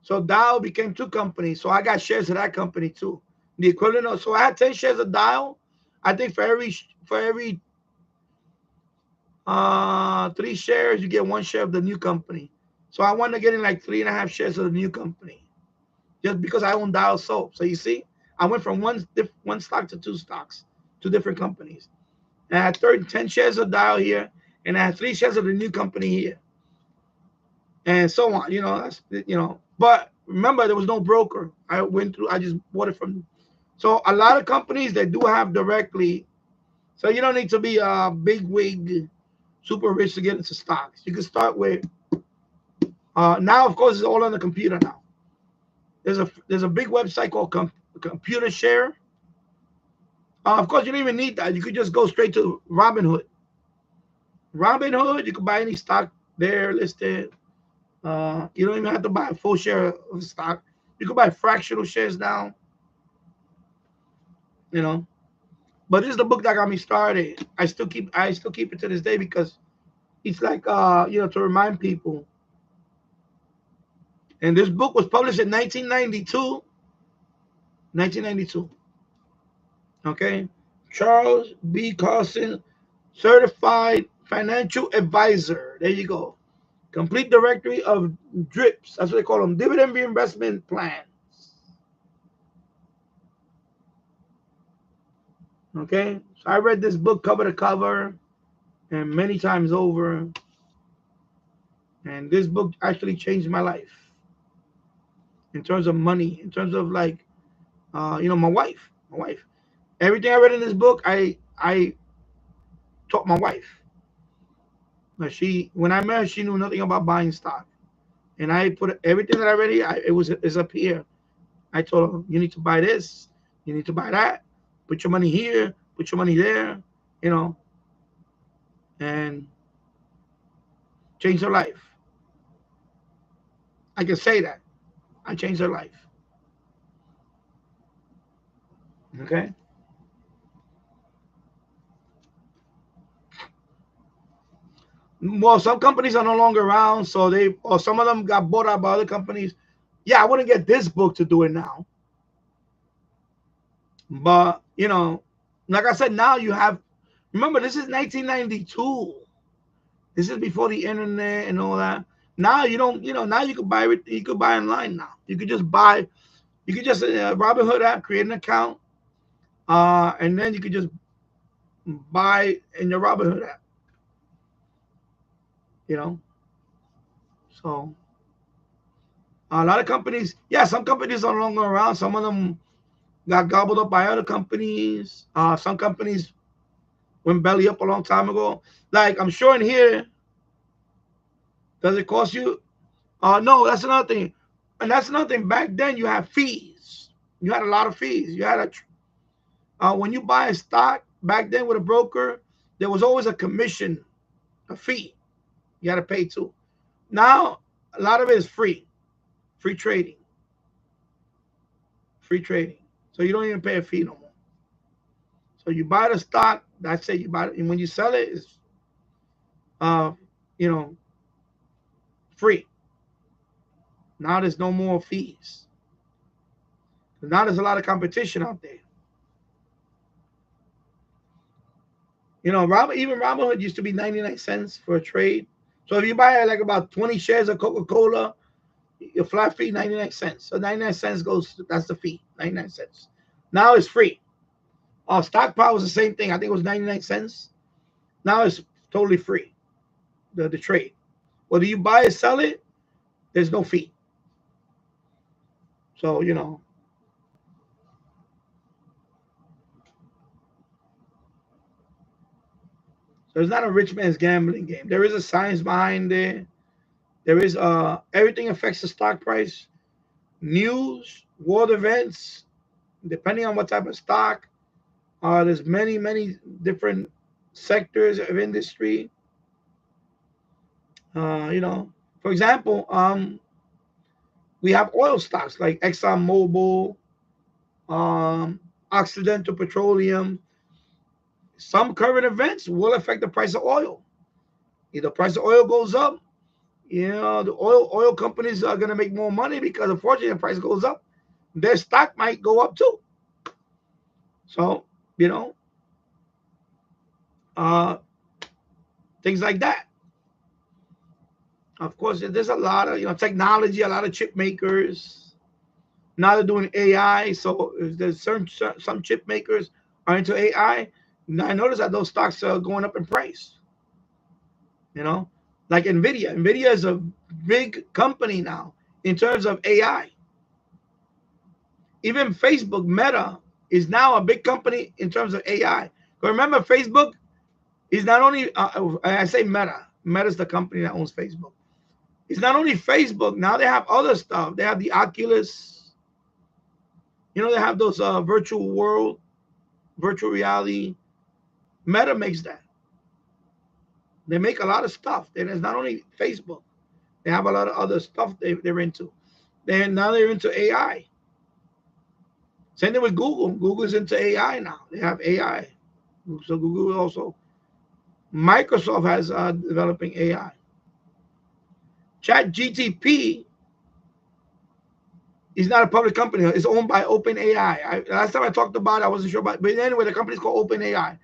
Speaker 1: So Dial became two companies. So I got shares of that company too. The equivalent of, so I had 10 shares of Dial. I think for every 3 shares, you get 1 share of the new company. So I wanted to get in like 3.5 shares of the new company, just because I own Dial Soap. So you see, I went from one stock to two stocks, two different companies. And I had 10 shares of Dial here, and I had 3 shares of the new company here, and so on. But remember, there was no broker. I just bought it from. So a lot of companies that do have directly. So you don't need to be a big wig, super rich to get into stocks. You can start with. Now, of course, it's all on the computer now. There's a big website called Computer Share. Of course, you don't even need that. You could just go straight to Robinhood. Robinhood, you can buy any stock there listed. You don't even have to buy a full share of stock. You can buy fractional shares now. But this is the book that got me started. I still keep it to this day because it's like to remind people. And this book was published in 1992. 1992. Okay. Charles B. Carlson, Certified Financial Advisor. There you go. Complete directory of DRIPs. That's what they call them. Dividend reinvestment plans. Okay. So I read this book cover to cover and many times over. And this book actually changed my life. In terms of money. In terms of my wife. Everything I read in this book, I taught my wife. But when I met her, she knew nothing about buying stock. And I put everything that I read here, it's up here. I told her, you need to buy this, you need to buy that, put your money here, put your money there, and change her life. I can say that. I changed her life. Okay? Well, some companies are no longer around, or some of them got bought out by other companies. Yeah, I wouldn't get this book to do it now. But, like I said, now you have, remember, this is 1992. This is before the internet and all that. Now you don't, now you can buy it. You could buy online now. You could just Robinhood app, create an account, and then you could just buy in your Robinhood app. So a lot of companies, some companies are no longer around. Some of them got gobbled up by other companies. Some companies went belly up a long time ago. Like I'm sure in here, does it cost you? No, that's another thing. And that's another thing. Back then, you had fees. You had a lot of fees. You had when you buy a stock back then with a broker, there was always a commission, a fee. You had to pay too. Now, a lot of it is free trading. So you don't even pay a fee no more. So you buy the stock. That's it. You buy it, and when you sell it, it's free. Now there's no more fees. Now there's a lot of competition out there. Even Robinhood used to be 99 cents for a trade. So if you buy like about 20 shares of Coca-Cola, your flat fee 99 cents. So 99 cents that's the fee, 99 cents. Now it's free. Stockpile was the same thing. I think it was 99 cents. Now it's totally free, the trade. Whether you buy or sell it, there's no fee. So, So it's not a rich man's gambling game. There is a science behind it. There is everything affects the stock price. News, world events, depending on what type of stock. There's many different sectors of industry. For example, we have oil stocks like ExxonMobil, Occidental Petroleum. Some current events will affect the price of oil. If the price of oil goes up, the oil companies are going to make more money because unfortunately the price goes up. Their stock might go up too. So, things like that. Of course, there's a lot of, technology, a lot of chip makers. Now they're doing AI. So if there's some chip makers are into AI. Now I notice that those stocks are going up in price. You know, like Nvidia. Nvidia is a big company now in terms of AI. Even Facebook, Meta, is now a big company in terms of AI. But remember, Facebook is not only, I say Meta. Meta is the company that owns Facebook. It's not only Facebook. Now they have other stuff. They have the Oculus. You know, they have those virtual world, virtual reality. Meta makes that. They make a lot of stuff. And it's not only Facebook. They have a lot of other stuff they're into. Now they're into AI. Same thing with Google. Google is into AI now. They have AI. So Google also. Microsoft has developing AI. Chat GTP is not a public company. It's owned by OpenAI. Last time I talked about it, I wasn't sure about it. But anyway, the company's called OpenAI.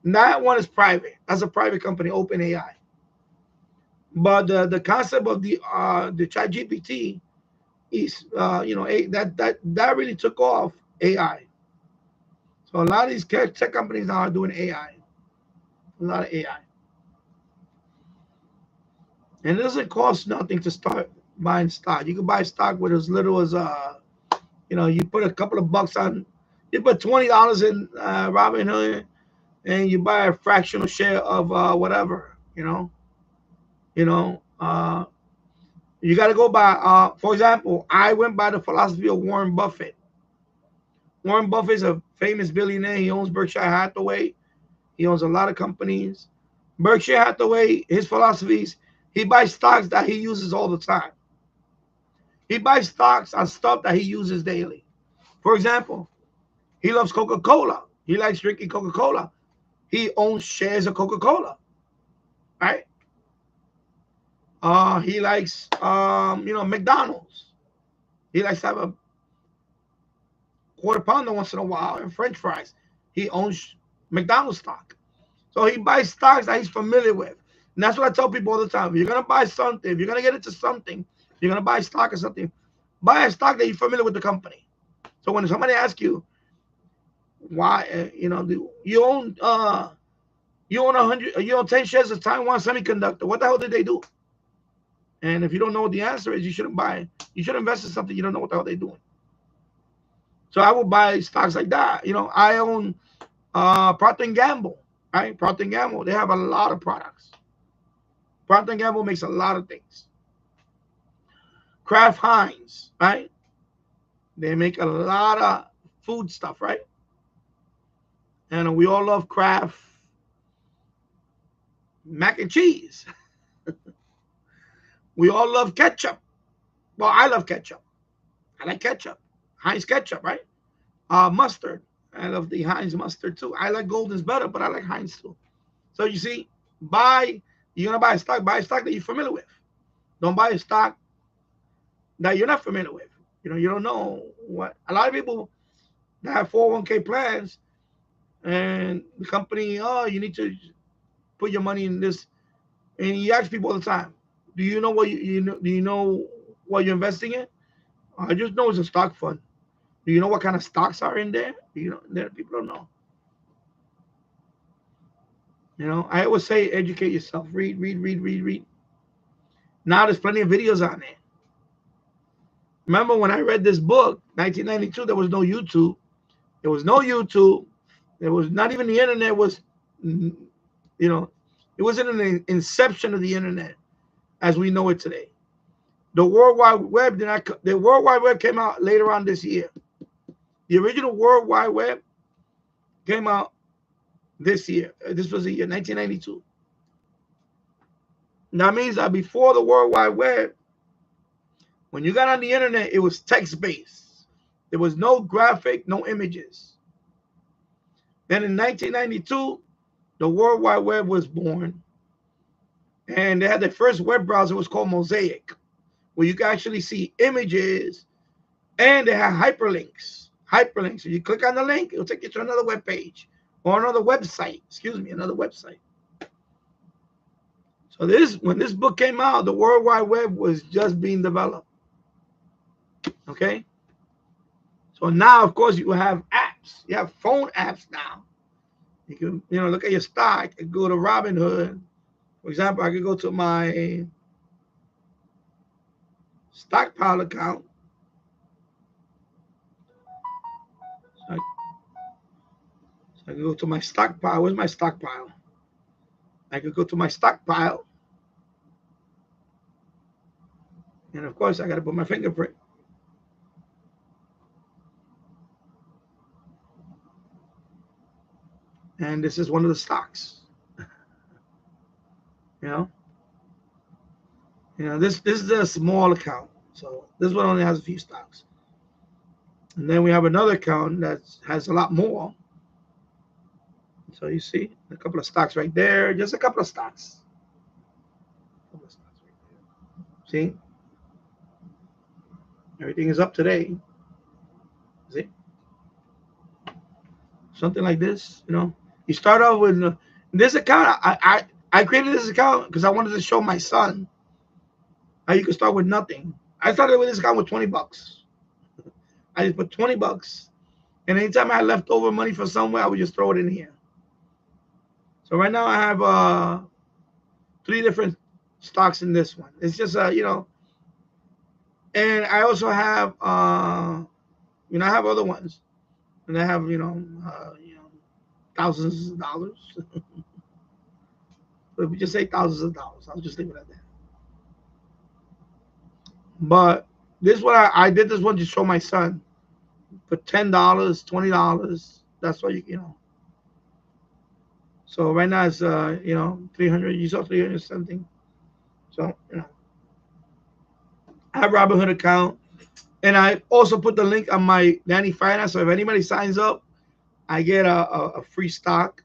Speaker 1: That one is private. That's a private company, OpenAI. But the concept of the Chat GPT is that really took off AI. So a lot of these tech companies now are doing AI. A lot of AI. And it doesn't cost nothing to start buying stock. You can buy stock with as little as you put a couple of bucks on, you put $20 in Robinhood, and you buy a fractional share of whatever. You got to go by. For example, I went by the philosophy of Warren Buffett. Warren Buffett is a famous billionaire. He owns Berkshire Hathaway. He owns a lot of companies. Berkshire Hathaway, his philosophies, he buys stocks that he uses all the time. He buys stocks on stuff that he uses daily. For example, he loves Coca-Cola. He likes drinking Coca-Cola. He owns shares of Coca-Cola, right? He likes, McDonald's. He likes to have a quarter pounder once in a while and French fries. He owns McDonald's stock. So he buys stocks that he's familiar with. And that's what I tell people all the time. If you're going to buy something, if you're going to get into something, you're going to buy stock or something, buy a stock that you're familiar with the company. So when somebody asks you, why, you own 10 shares of Taiwan Semiconductor, what the hell did they do? And if you don't know what the answer is, you shouldn't buy. You should invest in something you don't know what the hell they're doing. So I will buy stocks like that. I own Procter & Gamble, right? Procter & Gamble, they have a lot of products. Procter & Gamble makes a lot of things. Kraft Heinz, right? They make a lot of food stuff, right? And we all love Kraft mac and cheese. We all love ketchup. Well, I love ketchup. I like ketchup. Heinz ketchup, right? Mustard. I love the Heinz mustard too. I like Golden's better, but I like Heinz too. So you see, you're gonna buy a stock that you're familiar with. Don't buy a stock that you're not familiar with. You don't know what. A lot of people that have 401k plans, and the company, you need to put your money in this, and you ask people all the time, do you know what do you know what you're investing in? I just know it's a stock fund. Do you know what kind of stocks are in there? People don't know. I always say, educate yourself. Read. Now there's plenty of videos on there. Remember when I read this book, 1992, there was no YouTube. There was no YouTube. There was not even the internet was, it wasn't an inception of the internet as we know it today. The World Wide Web the World Wide Web came out later on this year. The original World Wide Web came out this year. This was the year 1992. That means that before the World Wide Web, when you got on the internet, it was text-based. There was no graphic, no images. Then in 1992, the World Wide Web was born. And they had their first web browser. It was called Mosaic, where you can actually see images, and they had hyperlinks. Hyperlinks. So you click on the link, it'll take you to another web page or another website. Another website. So when this book came out, the World Wide Web was just being developed. Okay? So now, of course, you have apps. You have phone apps now. You can, look at your stock and go to Robinhood. For example, I could go to my stockpile account. So I can go to my stockpile. Where's my stockpile? I could go to my stockpile. And of course, I got to put my fingerprint. And this is one of the stocks. This is a small account. So this one only has a few stocks. And then we have another account that has a lot more. So you see a couple of stocks right there. Just a couple of stocks. See? Everything is up today. See? Something like this, You start off with this account. I created this account because I wanted to show my son how you can start with nothing. I started with this account with $20. I just put $20, and anytime I had leftover money for somewhere, I would just throw it in here. So right now I have 3 different stocks in this one. It's just and I also have I have other ones, and I have thousands of dollars. But if we just say thousands of dollars, I'll just leave it at that. But this one I did this one to show my son for $10, $20. That's what So right now it's 300. You saw 300 something. So I have Robinhood account, and I also put the link on my Danny Finance. So if anybody signs up, I get a free stock.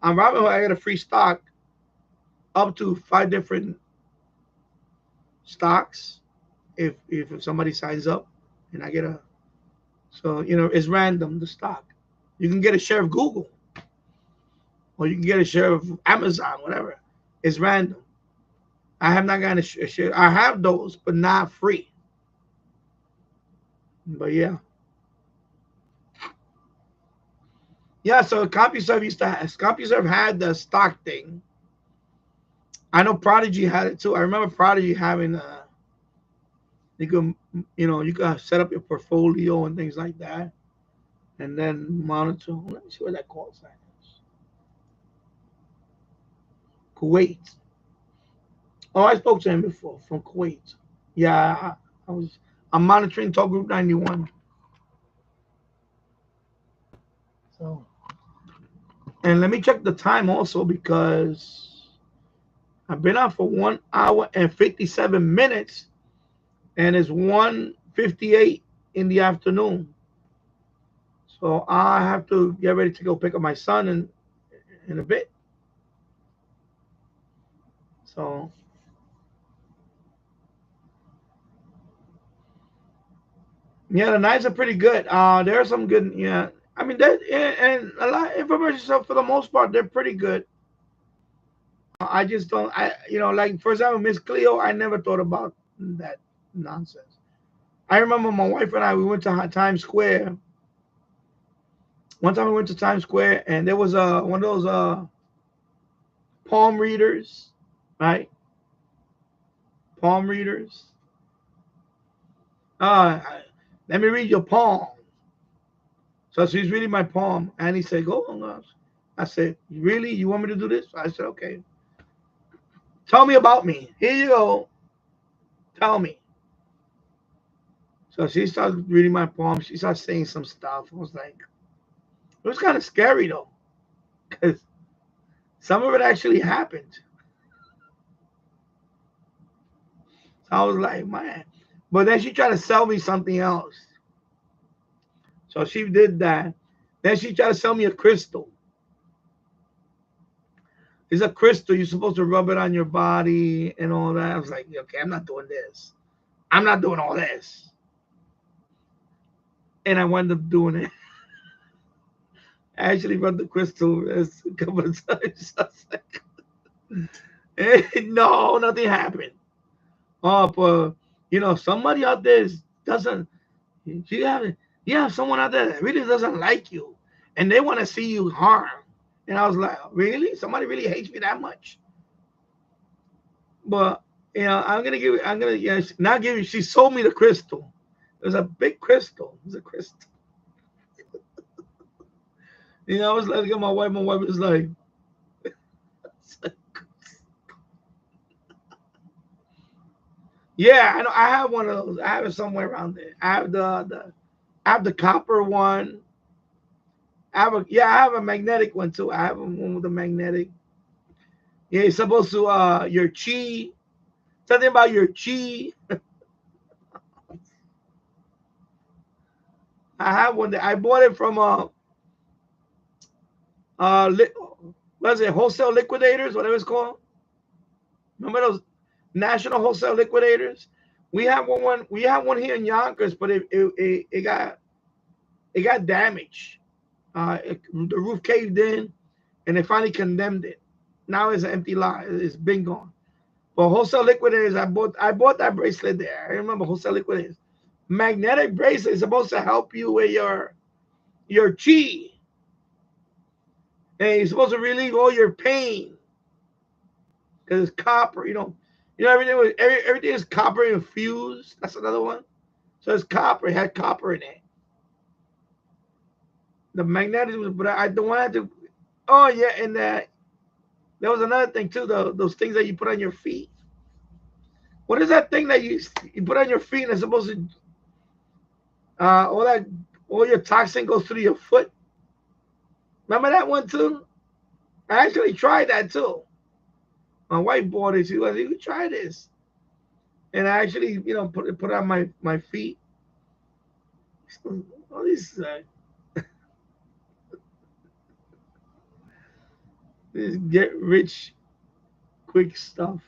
Speaker 1: On Robinhood, I get a free stock up to 5 different stocks if somebody signs up, and I get it's random, the stock. You can get a share of Google, or you can get a share of Amazon, whatever. It's random. I have not gotten a share. I have those, but not free. But yeah. Yeah, so CompuServe had the stock thing. I know Prodigy had it too. I remember Prodigy having you can set up your portfolio and things like that, and then monitor. Let me see where that call sign is. Kuwait. Oh, I spoke to him before from Kuwait. Yeah, I'm monitoring Talk Group 91. So, and let me check the time also, because I've been on for 1 hour and 57 minutes, and it's 1:58 in the afternoon. So I have to get ready to go pick up my son in a bit. So yeah, the nights are pretty good. There are some good. Yeah, I mean that, and a lot of information. So for the most part, they're pretty good. I just don't. Like for example, Miss Cleo. I never thought about that nonsense. I remember my wife and I. We went to Times Square. One time we went to Times Square, and there was one of those palm readers, right? Palm readers. Let me read your palm. So she's reading my palm, and he said, "Go on." I said, "Really? You want me to do this?" I said, "Okay. Tell me about me. Here you go. Tell me." So she started reading my palm. She started saying some stuff. I was like, it was kind of scary though, because some of it actually happened. So I was like, man. But then she tried to sell me something else. So she did that. Then she tried to sell me a crystal. It's a crystal. You're supposed to rub it on your body and all that. I was like, okay, I'm not doing this. I'm not doing all this. And I wound up doing it. I actually rubbed the crystal a couple of times. I was like, no, nothing happened. Oh, but somebody out there doesn't. You have someone out there that really doesn't like you, and they want to see you harm. And I was like, really? Somebody really hates me that much? But I'm gonna not give you. She sold me the crystal. It was a big crystal. It was a crystal. I was like, at my wife. My wife was like, yeah, I know. I have one of those. I have it somewhere around there. I have I have the copper one. I have a magnetic one too. I have one with the magnetic. Yeah, it's supposed to your chi. Something about your chi. I have one that I bought it from li- what is it, wholesale liquidators, whatever it's called. Remember those national wholesale liquidators? We have one here in Yonkers, but it got damaged. The roof caved in, and they finally condemned it. Now it's an empty lot. It's been gone. But wholesale liquidators, I bought that bracelet there. I remember wholesale liquidators. Magnetic bracelet is supposed to help you with your chi, and it's supposed to relieve all your pain because it's copper. Everything is copper infused. That's another one. So it's copper. It had copper in it. The magnetic was, but I don't want to. Oh yeah, and there was another thing too. Those things that you put on your feet. What is that thing that you put on your feet and it's supposed to all that all your toxin goes through your foot? Remember that one too? I actually tried that too. My wife bought it. She was like, "You try this," and I actually put it on my feet. All these this get rich quick stuff.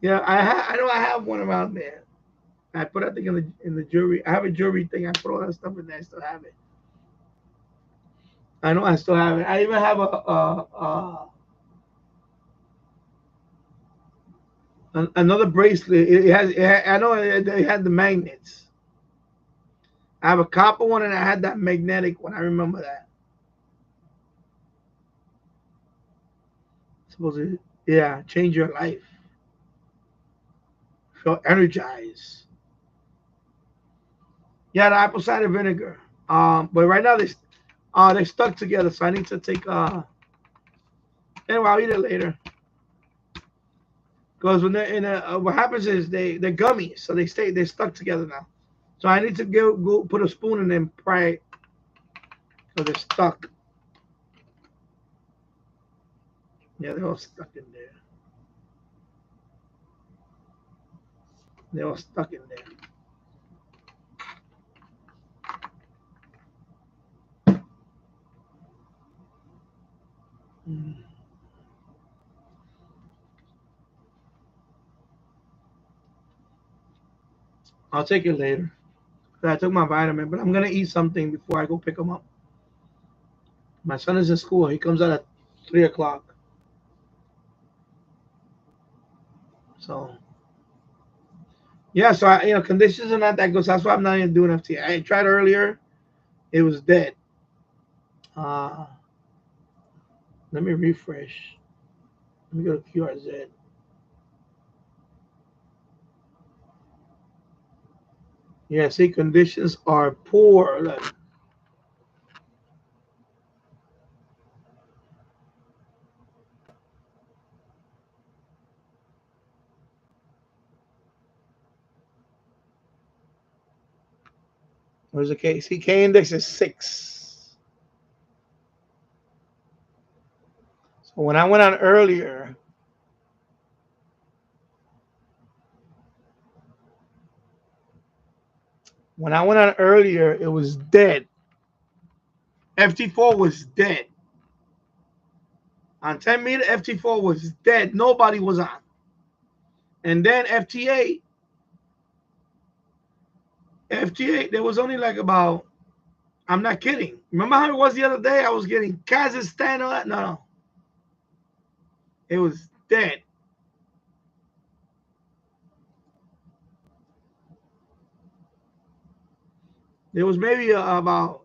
Speaker 1: Yeah, I know I have one around there. I put that thing in the jewelry. I have a jewelry thing. I put all that stuff in there. I still have it. I know I still have it. I even have another bracelet. I know it had the magnets. I have a copper one and I had that magnetic one. I remember that. Supposed to, yeah, change your life. Feel energized. Yeah, the apple cider vinegar. But right now they stuck together, so I need to take anyway, I'll eat it later. Because when they're in what happens is they're gummies, so they're stuck together now. So I need to go put a spoon in them, pry it, so they're stuck. Yeah, they're all stuck in there. They're all stuck in there. Mm. I'll take it later. I took my vitamin, but I'm gonna eat something before I go pick him up. My son is in school. He comes out at 3 o'clock. So yeah, so conditions are not that good. So that's why I'm not even doing FT. I tried earlier. It was dead. Uh, Let me refresh. Let me go to QRZ. Yeah, see, conditions are poor. Look. Where's the K? See, K index is 6. So when I went on earlier, it was dead. FT4 was dead. On 10 meter, FT4 was dead. Nobody was on. And then FT8, there was only like about, I'm not kidding. Remember how it was the other day? I was getting Kazakhstan, all that? No. It was dead. There was maybe about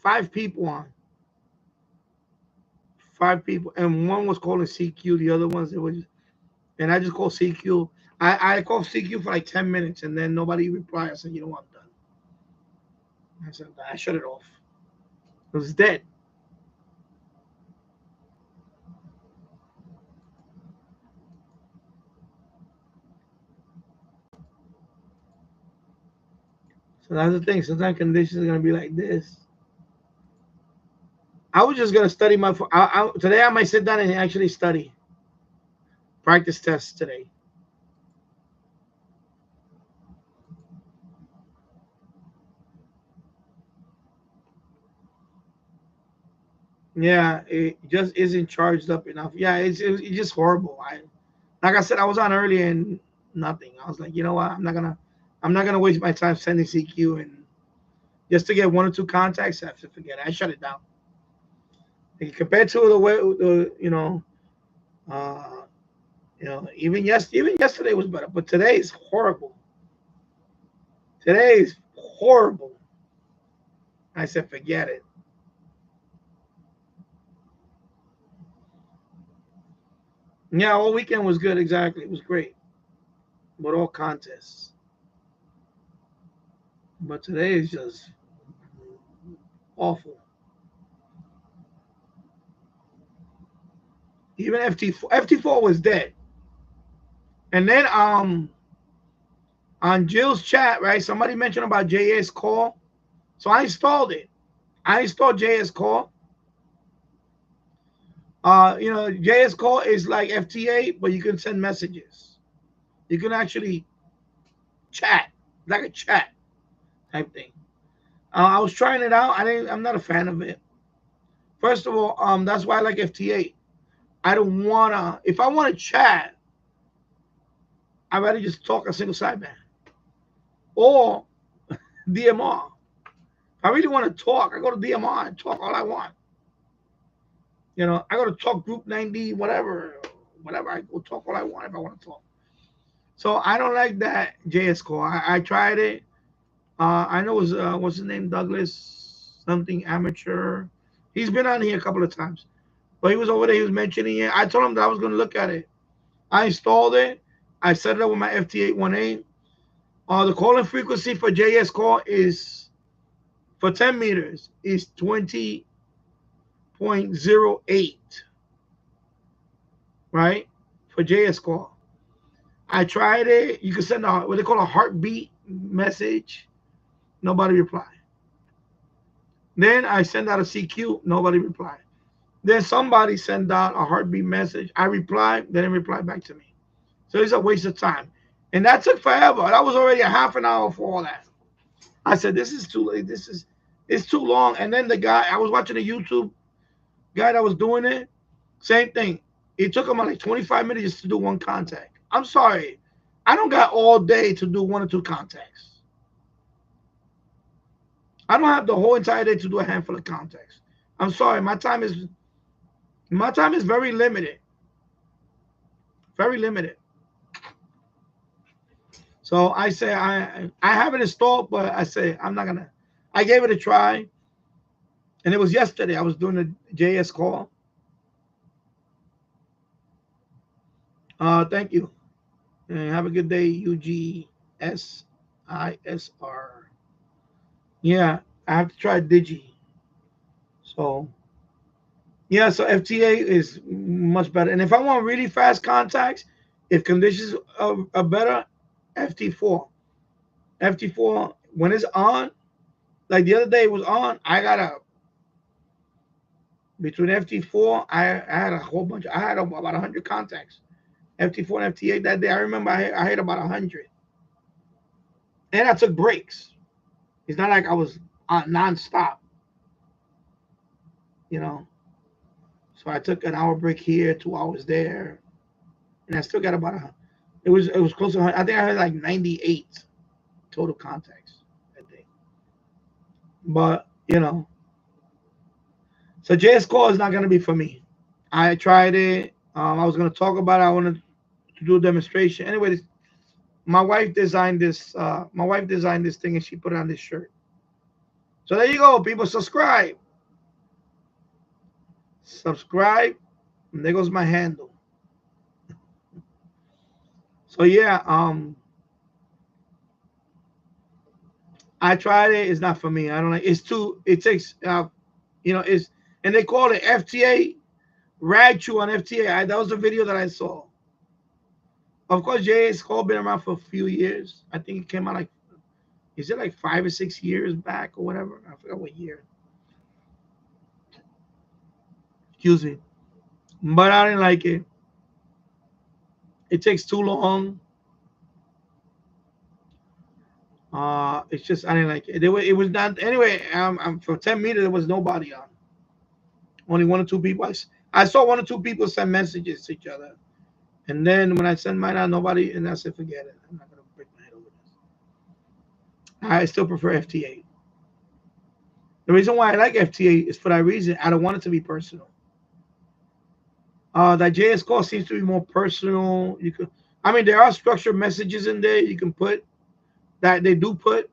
Speaker 1: 5 people on. 5 people, and one was calling CQ. The other ones, it was, and I just called CQ. I called CQ for like 10 minutes, and then nobody replied. I said, you know what, I'm done. I said, I shut it off. It was dead. So that's the thing. Sometimes conditions are gonna be like this. I was just gonna study my. Today I might sit down and actually study. Practice tests today. Yeah, it just isn't charged up enough. Yeah, it's just horrible. Like I said, I was on early and nothing. I was like, you know what? I'm not gonna waste my time sending CQ and just to get 1 or 2 contacts. I have to forget it. I shut it down. Like, compared to the way uh, even yesterday was better, but today is horrible. Today is horrible. I said, forget it. Yeah, all weekend was good. Exactly, it was great, but all contests. But today is just awful. Even FT4 was dead. And then on Jill's chat, right? Somebody mentioned about JS Call, so I installed it. I installed JS Call. JS Call is like FTA, but you can send messages. You can actually chat, like a chat type thing. I was trying it out. I'm not a fan of it. First of all, that's why I like FTA. I don't wanna. If I want to chat, I'd rather just talk a single sideband or DMR. If I really want to talk, I go to DMR and talk all I want. I go to talk group 90, whatever. I go talk all I want if I want to talk. So I don't like that JS Call. I tried it. I know it was what's his name, Douglas something amateur. He's been on here a couple of times, but he was over there. He was mentioning it. I told him that I was going to look at it. I installed it. I set it up with my FT818. The calling frequency for JS Call is for 10 meters is 20.08, right? For JS Call. I tried it. You can send what they call a heartbeat message. Nobody replied. Then I send out a CQ. Nobody replied. Then somebody sent out a heartbeat message. I replied. They didn't reply back to me. So it's a waste of time. And that took forever. That was already a half an hour for all that. I said, this is too late. It's too long. And then the guy, I was watching a YouTube guy that was doing it. Same thing. It took him like 25 minutes just to do 1 contact. I'm sorry. I don't got all day to do 1 or 2 contacts. I don't have the whole entire day to do a handful of contacts. I'm sorry. My time is very limited. Very limited. So I say I have it installed, but I say I'm not gonna. I gave it a try, and it was yesterday. I was doing a JS Call. Thank you. And have a good day, UGSISR. Yeah, I have to try Digi. So yeah, so FTA is much better. And if I want really fast contacts, if conditions are better, FT4. FT4 when it's on, like the other day it was on, I got between FT4, I had a whole bunch. I had about 100 contacts. FT4 and FT8 that day. I remember I had about 100. And I took breaks. It's not like I was nonstop, you know. So I took an hour break here, 2 hours there, and I still got about it was close to 100. I think I had like 98 total contacts that day. But so JS Core is not gonna be for me. I tried it. I was gonna talk about it. I wanted to do a demonstration. Anyway, my wife designed this. My wife designed this thing, and she put it on this shirt. So there you go, people. Subscribe. Subscribe. And there goes my handle. So yeah, I tried it. It's not for me. I don't like. It's too. It takes. It's and they call it FTA. Rag Chew on FTA. That was the video that I saw. Of course, JS Cole been around for a few years. I think it came out like, is it like 5 or 6 years back or whatever? I forgot what year. Excuse me. But I didn't like it. It takes too long. It's just I didn't like it. It was not anyway. For 10 meters there was nobody on. Only 1 or 2 people. I saw 1 or 2 people send messages to each other, and then when I sent mine out, nobody. And I said, forget it. I'm not gonna break my head over this. I still prefer FTA. The reason why I like FTA is for that reason. I don't want it to be personal. That JS call seems to be more personal. You could, I mean, there are structured messages in there you can put that they do put,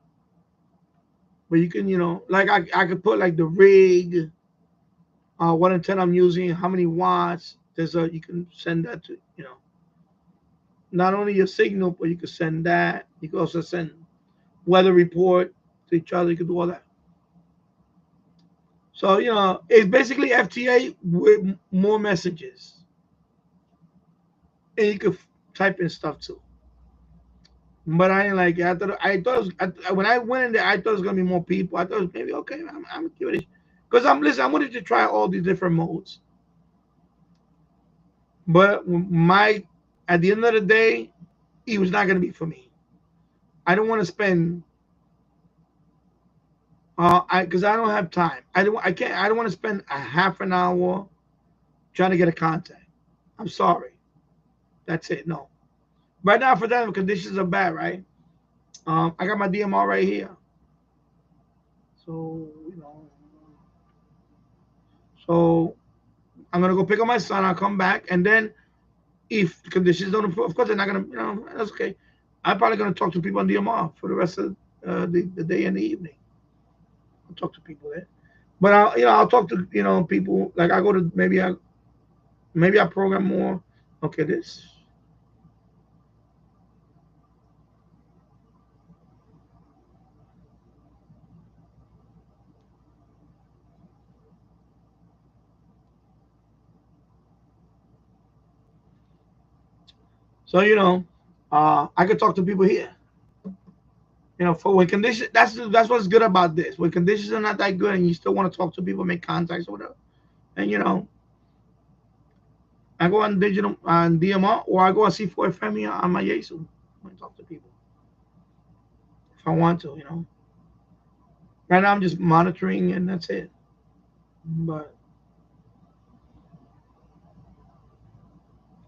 Speaker 1: but you can, like I could put like the rig, 1 in 10 I'm using, how many watts. You can send that to, not only your signal, but you can send that. You can also send weather report to each other. You can do all that. So, it's basically FTA with more messages. And you could type in stuff too. But I didn't like it. I thought when I went in there, I thought it was gonna be more people. I thought it was maybe okay. I'm curious because I wanted to try all these different modes. But at the end of the day, it was not gonna be for me. I don't want to spend because I don't have time. I don't want to spend a half an hour trying to get a contact. I'm sorry. That's it. No. Right now, for them, the conditions are bad, right? I got my DMR right here. So, so I'm gonna go pick up my son. I'll come back, and then if the conditions don't improve, of course they're not gonna. That's okay. I'm probably gonna talk to people on DMR for the rest of the day and the evening. I'll talk to people there, but I'll talk to people like I go to maybe I program more. Okay, this. So I could talk to people here. For when conditions, that's what's good about this. When conditions are not that good and you still want to talk to people, make contacts or whatever, and I go on digital on DMR or I go on C4FM on my Yesu. I talk to people if I want to. Right now I'm just monitoring and that's it.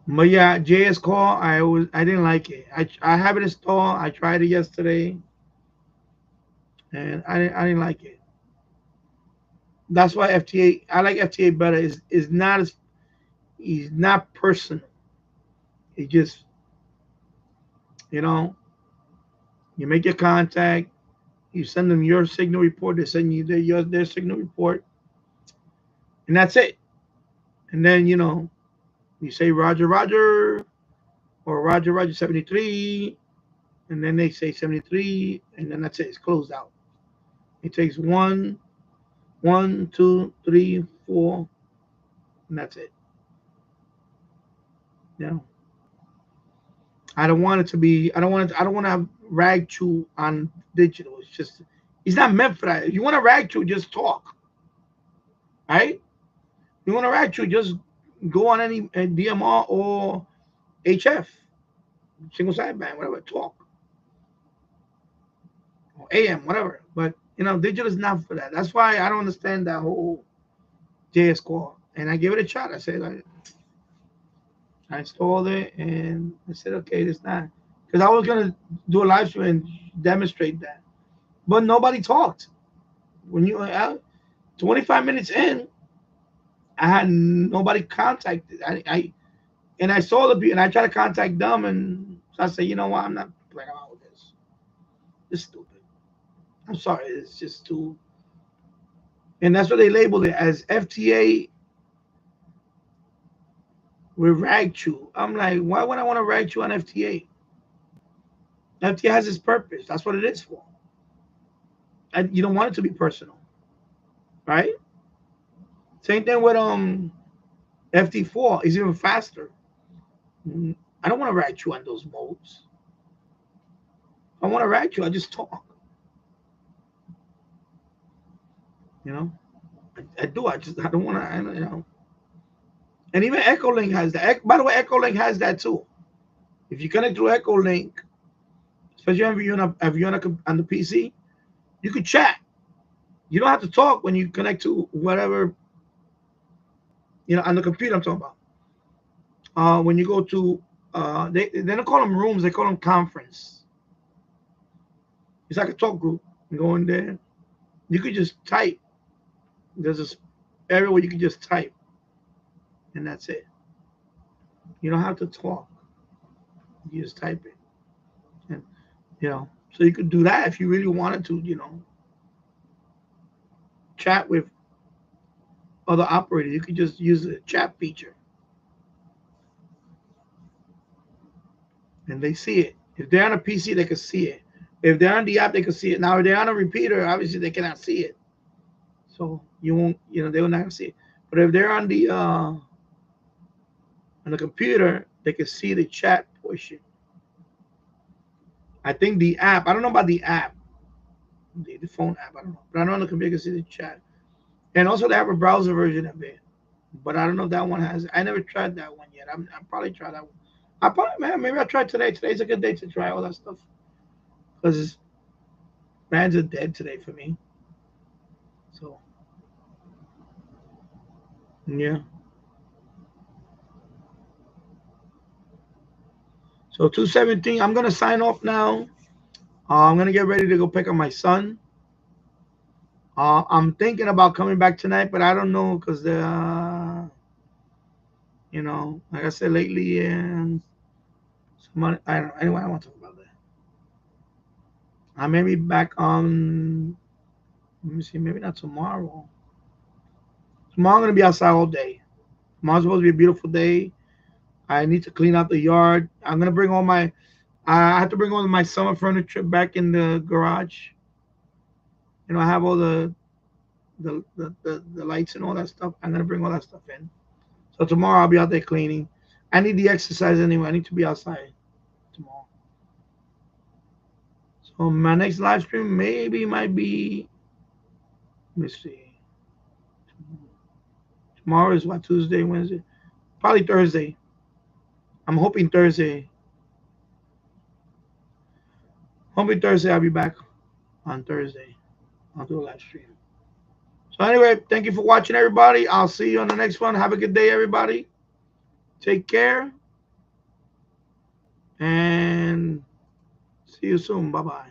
Speaker 1: But yeah, JS Call, I didn't like it. I have it installed. I tried it yesterday, and I didn't like it. That's why FTA. I like FTA better. Is not as It's not personal. It just you make your contact. You send them your signal report. They send you their signal report, and that's it. And then you say Roger Roger or Roger Roger 73, and then they say 73, and then that's it. It's closed out. It takes 1, 2, 3, 4, and that's it. I don't want it to be. I don't want to have rag chew on digital. It's not meant for that. If you want to rag chew, just talk. Right? You want to rag chew, just go on any DMR or HF, single sideband, whatever. Talk or AM, whatever. But digital is not for that. That's why I don't understand that whole JS call. And I give it a shot. I said I installed it and I said, okay, it's not. Because I was going to do a live stream and demonstrate that. But nobody talked. When you 25 minutes in, I had nobody contacted. I saw the people and I tried to contact them and so I said, you know what, I'm not playing around with this. It's stupid. I'm sorry, it's just too And that's what they labeled it as, FTA with rag chew. I'm like, why would I want to rag chew on FTA? FTA has its purpose. That's what it is for. And you don't want it to be personal, right? Same thing with FT4 is even faster. I don't want to rag chew on those modes. I want to rag chew. I just talk. You know, I do. I don't want to. You know. And even EchoLink has that. By the way, EchoLink has that too. If you connect through EchoLink, especially if you're on the PC, you could chat. You don't have to talk when you connect to whatever, on the computer I'm talking about. When you go to, they don't call them rooms, they call them conference. It's like a talk group. You go in there, you could just type. There's this area where you can just type, and that's it. You don't have to talk. You just type it, and so you could do that if you really wanted to, chat with other operators. You could just use the chat feature, and they see it. If they're on a PC, they can see it. If they're on the app, they can see it. Now, if they're on a repeater, obviously they cannot see it. So you won't, they will not see it. But if they're on the computer, they can see the chat portion. I think the app, I don't know about the app, the phone app, I don't know. But I know on the computer you can see the chat. And also they have a browser version of it. But I don't know if that one has. I never tried that one yet. I'll probably try that one. Maybe I'll try today. Today's a good day to try all that stuff. Because bands are dead today for me. So, yeah. So 217, I'm going to sign off now. I'm going to get ready to go pick up my son. I'm thinking about coming back tonight, but I don't know because, like I said lately, and somebody, I don't know. Anyway, I won't talk about that. I may be back on, let me see, maybe not tomorrow. Tomorrow I'm going to be outside all day. Tomorrow's supposed to be a beautiful day. I need to clean out the yard. I'm going to bring all I have to bring all my summer furniture back in the garage. I have all the lights and all that stuff. I'm going to bring all that stuff in. So tomorrow I'll be out there cleaning. I need the exercise anyway. I need to be outside tomorrow. So my next live stream might be, let me see. Tomorrow is what, Tuesday, Wednesday? Probably Thursday. I'm hoping Thursday. Hoping Thursday I'll be back on Thursday. I'll do a live stream. So anyway, thank you for watching, everybody. I'll see you on the next one. Have a good day, everybody. Take care. And see you soon. Bye-bye.